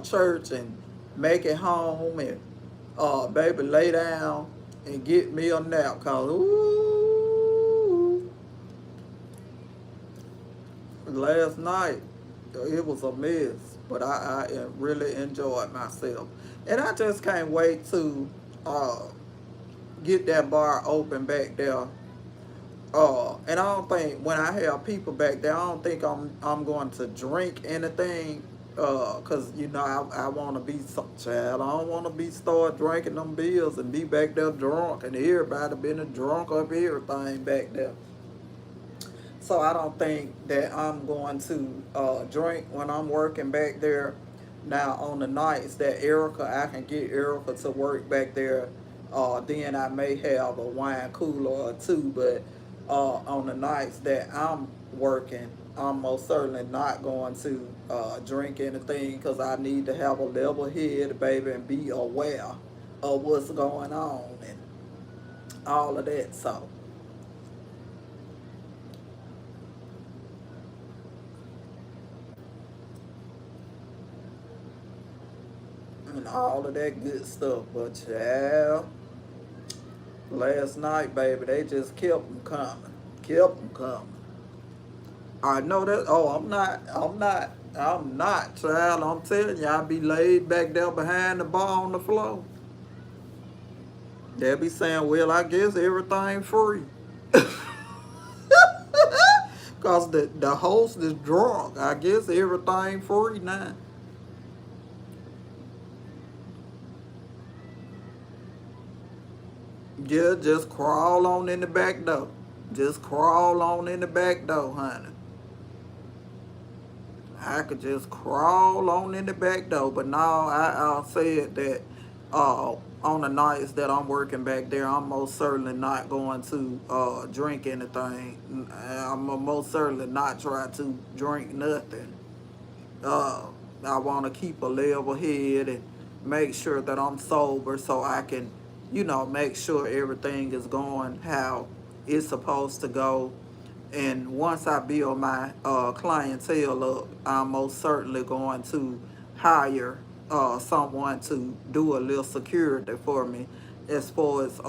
church and make it home and baby lay down and get me a nap. Cause ooh, last night it was a mess, but I really enjoyed myself, and I just can't wait to uh, get that bar open back there. And I don't think when I have people back there, I don't think I'm going to drink anything. Cause you know I want to be some child. I don't want to be start drinking them beers and be back there drunk and everybody been a drunk up everything back there. So I don't think that I'm going to drink when I'm working back there. Now on the nights that Erica, I can get Erica to work back there. Then I may have a wine cooler or two. But on the nights that I'm working, I'm most certainly not going to drink anything because I need to have a level head, baby, and be aware of what's going on and all of that. So. And all of that good stuff. But yeah, last night, baby, they just kept them coming, kept them coming. I know that. Oh, I'm not, child. I'm telling you, I be laid back there behind the bar on the floor. They be saying, well, I guess everything free. Cause the host is drunk. I guess everything free now. Yeah, just crawl on in the back door. Just crawl on in the back door, honey. I could just crawl on in the back door. But now I said that on the nights that I'm working back there, I'm most certainly not going to drink anything. I'm most certainly not try to drink nothing. Uh, I want to keep a level head and make sure that I'm sober so I can, make sure everything is going how it's supposed to go. And once I build my clientele up, I'm most certainly going to hire someone to do a little security for me as far as,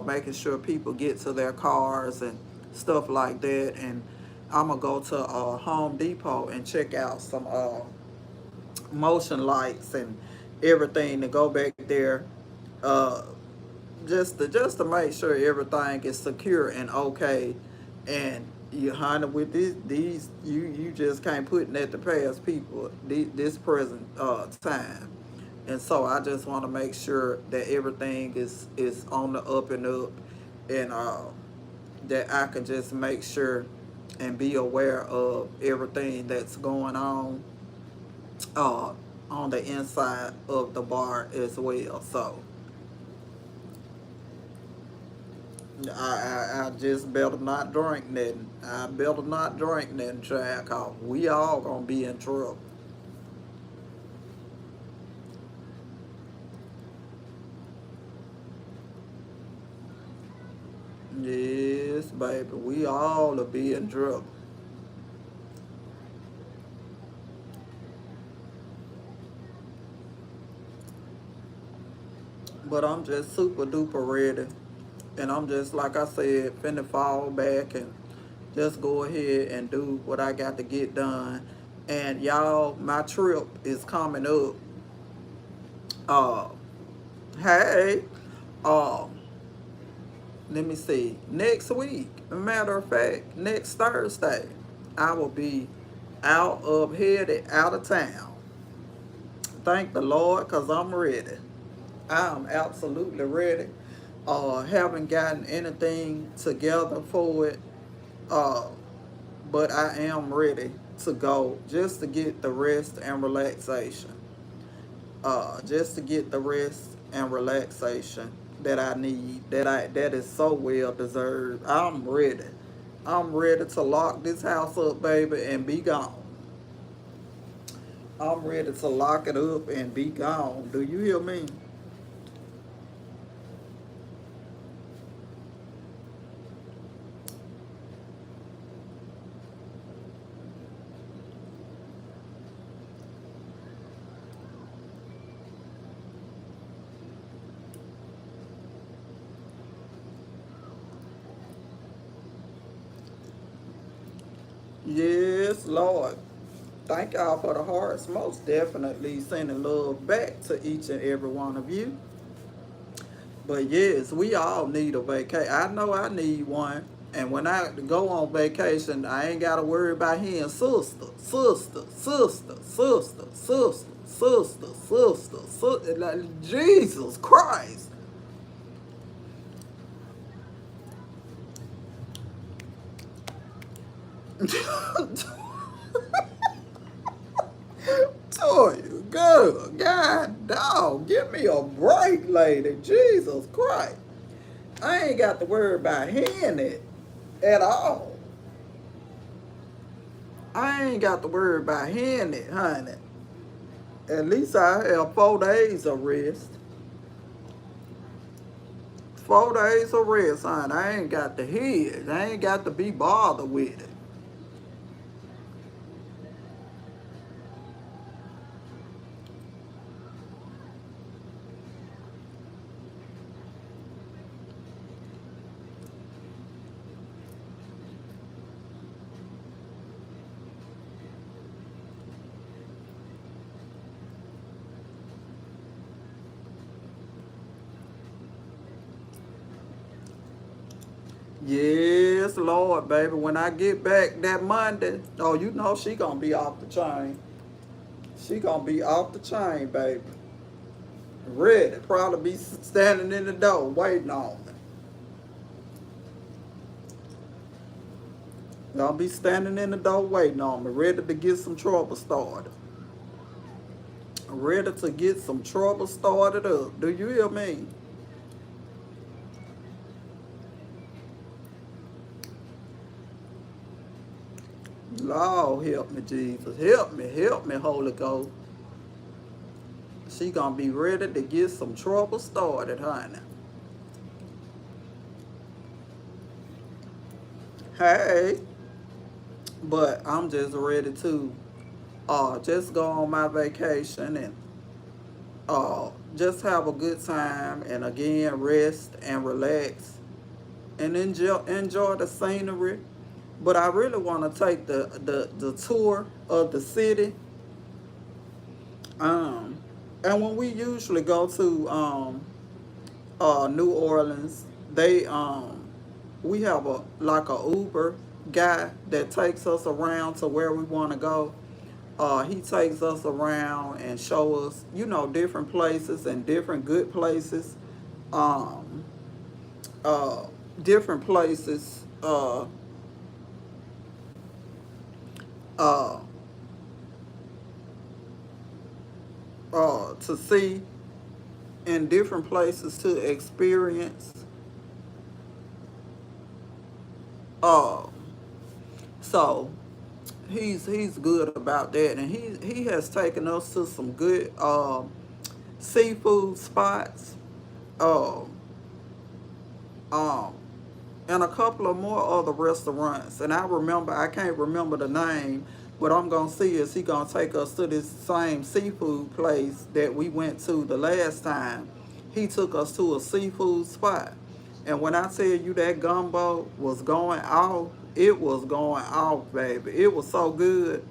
making sure people get to their cars and stuff like that. And I'm going to go to Home Depot and check out some motion lights and everything to go back there uh, just to make sure everything is secure and okay. And you honey with these you just can't put nothing past people this present time. And so I just want to make sure that everything is on the up and up, and that I can just make sure and be aware of everything that's going uh, on the inside of the bar as well. So I just better not drink nothing. I better not drink nothing, child, cause we all gonna be in trouble. Yes, baby, we all will be in trouble. But I'm just super duper ready. And I'm just, like I said, finna fall back and just go ahead and do what I got to get done. And y'all, my trip is coming up. Uh, hey, uh, let me see. Next week, matter of fact, next Thursday, I will be headed out of town. Thank the Lord, cause I'm ready. I'm absolutely ready. Haven't gotten anything together for it. Uh, but I am ready to go just to get the rest and relaxation. Just to get the rest and relaxation that I need, that is so well deserved. I'm ready. I'm ready to lock this house up, baby, and be gone. I'm ready to lock it up and be gone. Do you hear me? Yes, Lord. Thank y'all for the hearts. Most definitely sending love back to each and every one of you. But yes, we all need a vacation. I know I need one. And when I go on vacation, I ain't got to worry about hearing sister, sister, sister, sister, sister, sister, sister, sister. Like, Jesus Christ. Toya, girl, God, dog, give me a break, lady. Jesus Christ. I ain't got to worry about hearing it at all. I ain't got to worry about hearing it, honey. At least I have 4 days of rest. 4 days of rest, honey. I ain't got to hear it. I ain't got to be bothered with it. Yes, Lord, baby. When I get back that Monday, oh, you know she gonna be off the chain. She gonna be off the chain, baby. Ready. Probably be standing in the door waiting on me. Gonna be standing in the door waiting on me, ready to get some trouble started. Ready to get some trouble started up. Do you hear me? Lord, help me, Jesus. Help me, Holy Ghost. She gonna be ready to get some trouble started, honey. Hey, but I'm just ready to just go on my vacation and just have a good time and again rest and relax and enjoy the scenery. But I really want to take the tour of the city. Um, and when we usually go to New Orleans, they we have a like a Uber guy that takes us around to where we want to go. He takes us around and show us, different places and different good places. Um, uh, Different places uh, to see and different places to experience. Uh, so he's good about that, and he has taken us to some good seafood spots. Um, um, and a couple of more other restaurants. And I can't remember the name, but I'm gonna see is he gonna take us to this same seafood place that we went to the last time. He took us to a seafood spot. And when I tell you that gumbo was going off, it was going off, baby. It was so good.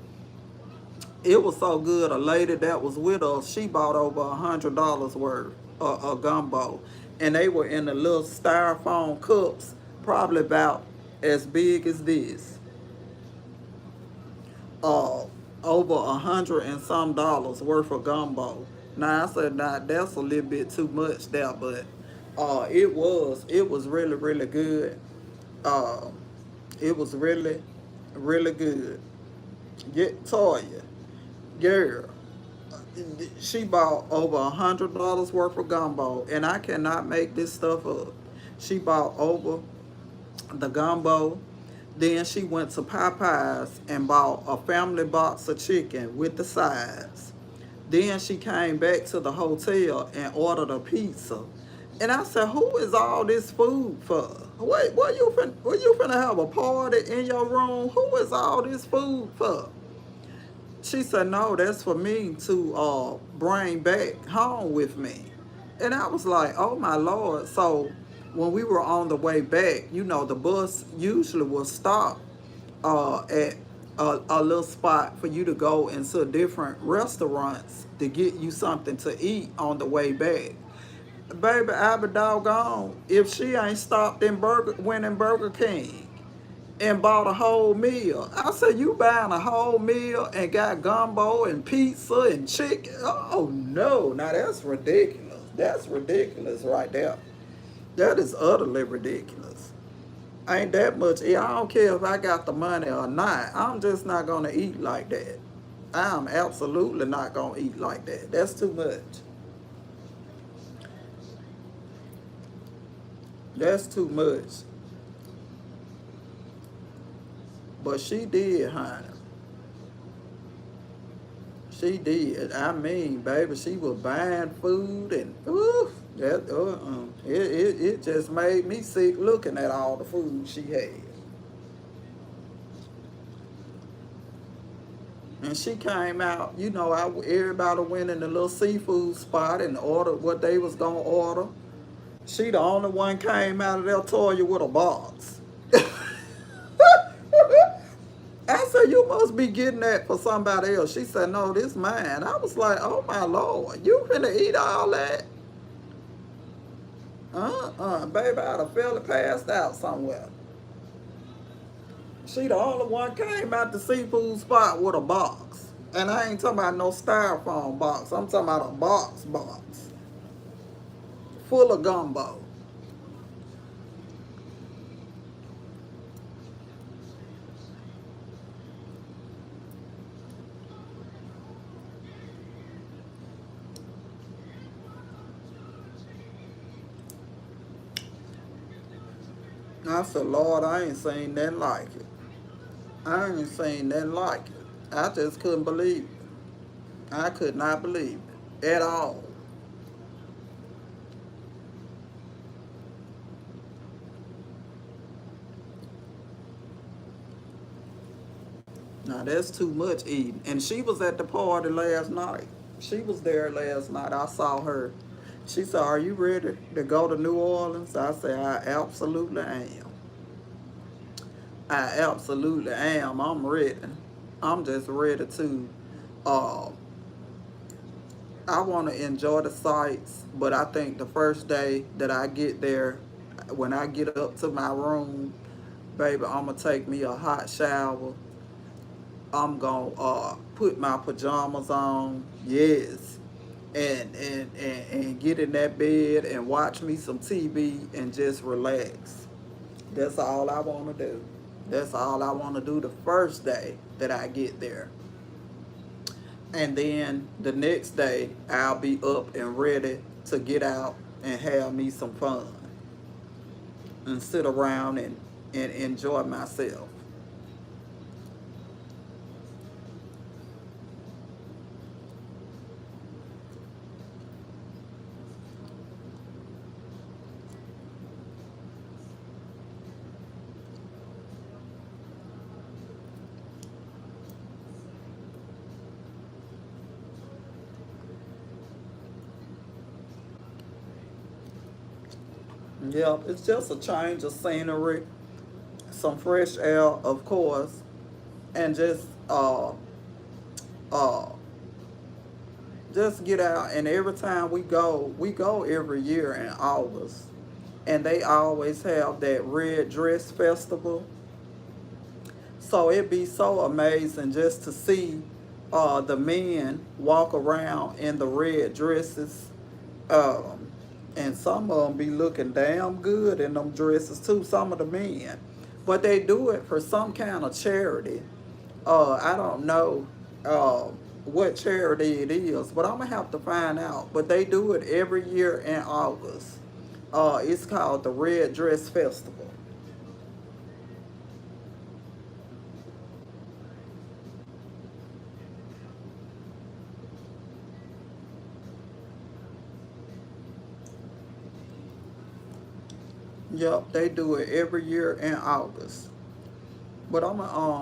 It was so good. A lady that was with us, she bought over $100 worth of gumbo, and they were in the little styrofoam cups, probably about as big as this. Uh, Over 100 and some dollars worth of gumbo. Now I said, nah, that's a little bit too much there, but it was really really good. Uh, it was really really good. Get Toya, girl. She bought over $100 worth of gumbo, and I cannot make this stuff up. She bought over the gumbo, Then she went to Popeyes and bought a family box of chicken with the sides. Then she came back to the hotel and ordered a pizza. And I said, "Who is all this food for? Wait, what you finna have a party in your room? Who is all this food for?" She said, "No, that's for me to bring back home with me." And I was like, "Oh my Lord." So when we were on the way back, the bus usually will stop at a little spot for you to go into different restaurants to get you something to eat on the way back. Baby, I be doggone if she ain't stopped went in Burger King and bought a whole meal. I said, "You buying a whole meal and got gumbo and pizza and chicken? Oh no, now that's ridiculous. That's ridiculous right there. That is utterly ridiculous. Ain't that much. I don't care if I got the money or not. I'm just not gonna eat like that. I'm absolutely not gonna eat like that. That's too much. That's too much." But she did, honey. She did. I mean, baby, she was buying food and ooh, it just made me sick looking at all the food she had. And she came out, everybody went in the little seafood spot and ordered what they was gonna order. She the only one came out of there told you with a box. I said, "You must be getting that for somebody else." She said, "No, this mine." I was like, "Oh my Lord, you finna eat all that?" Baby, I'd have fell it passed out somewhere. She the only one came out the seafood spot with a box. And I ain't talking about no styrofoam box. I'm talking about a box. Full of gumbo. I said, "Lord, I ain't seen nothing like it. I ain't seen nothing like it." I just couldn't believe it. I could not believe it at all. Now that's too much eating. And she was at the party last night. She was there last night. I saw her. She said, "Are you ready to go to New Orleans?" I said, "I absolutely am. I absolutely am. I'm ready. I'm just ready to uh I want to enjoy the sights, but I think the first day that I get there, when I get up to my room, baby, I'm gonna take me a hot shower. I'm gonna put my pajamas on, yes, and get in that bed and watch me some TV and just relax. That's all I want to do. That's all I want to do the first day that I get there. And then the next day, I'll be up and ready to get out and have me some fun and sit around and enjoy myself. Yep, it's just a change of scenery, some fresh air, of course, and uh, just get out. And every time we go every year in August, and they always have that red dress festival. So it'd be so amazing just to see the men walk around in the red dresses. Um, and some of them be looking damn good in them dresses too, some of the men. But they do it for some kind of charity. I don't know uh, what charity it is, but I'm going to have to find out. But they do it every year in August. It's called the Red Dress Festival. Yep, they do it every year in August. But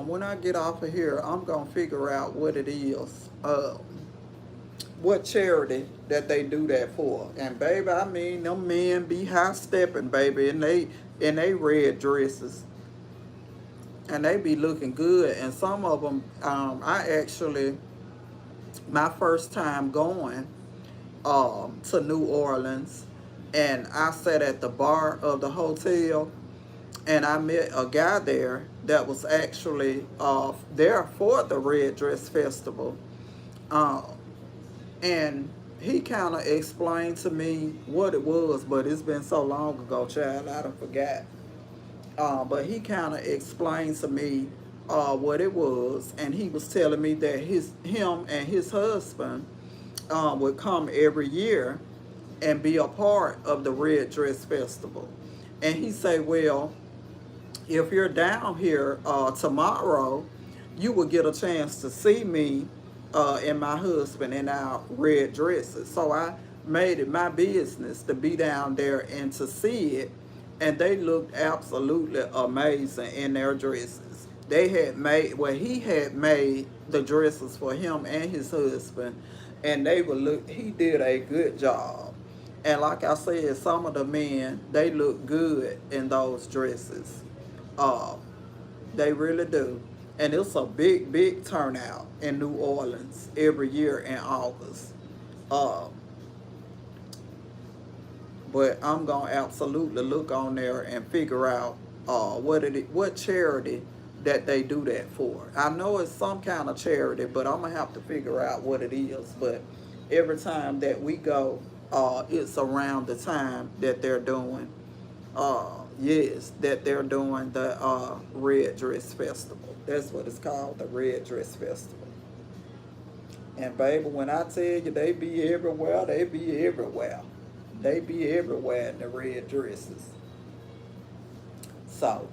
when I get off of here, I'm gonna figure out what it is, what charity that they do that for. And baby, I mean, them men be high stepping, baby, and they red dresses, and they be looking good. And some of them, I actually, my first time going to New Orleans, and I sat at the bar of the hotel, and I met a guy there that was actually there for the Red Dress Festival, uh, and he kind of explained to me what it was, but it's been so long ago, child, I done forgot. But he kind of explained to me what it was, and he was telling me that him and his husband would come every year and be a part of the Red Dress Festival. And he said, well, if you're down here tomorrow, you will get a chance to see me and my husband in our red dresses. So I made it my business to be down there and to see it. And they looked absolutely amazing in their dresses. They had made, well, he had made the dresses for him and his husband, and they would look, he did a good job. And like I said, some of the men, they look good in those dresses. Uh, they really do. And it's a big, big turnout in New Orleans every year in August. Uh, but I'm gonna absolutely look on there and figure out what charity that they do that for. I know it's some kind of charity, but I'm gonna have to figure out what it is. But every time that we go, it's around the time that they're doing yes, that they're doing the Red Dress Festival. That's what it's called, the Red Dress Festival. And baby, when I tell you they be everywhere, they be everywhere. They be everywhere in the red dresses. So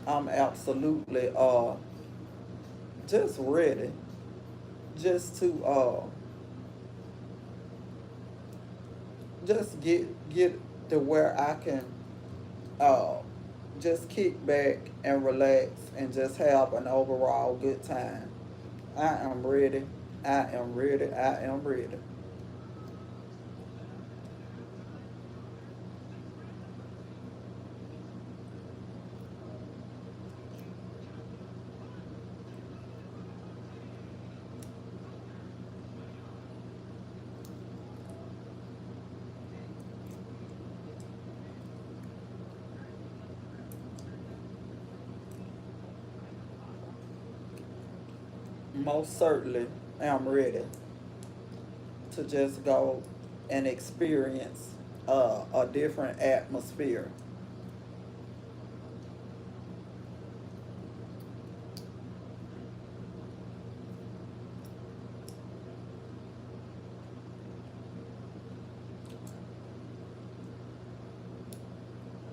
I'm absolutely just ready just to just get to where I can uh, just kick back and relax and just have an overall good time. I am ready. I am ready. I am ready. Most certainly am ready to just go and experience a different atmosphere.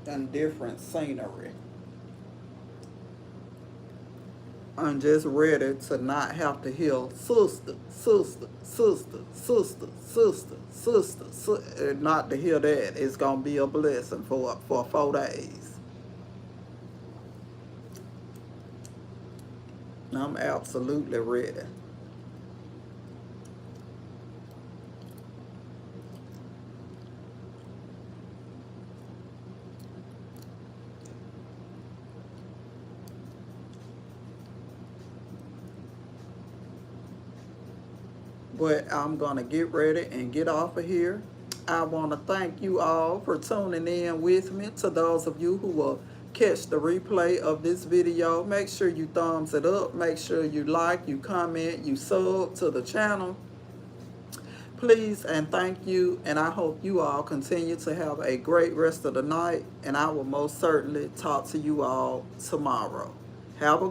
And different scenery. I'm just ready to not have to hear sister, sister, sister, sister, sister, sister, sister. Not to hear that. It's gonna be a blessing for 4 days. I'm absolutely ready. But I'm gonna get ready and get off of here. I want to thank you all for tuning in with me. To those of you who will catch the replay of this video, make sure you thumbs it up. Make sure you like, you comment, you sub to the channel. Please and thank you. And I hope you all continue to have a great rest of the night. And I will most certainly talk to you all tomorrow. Have a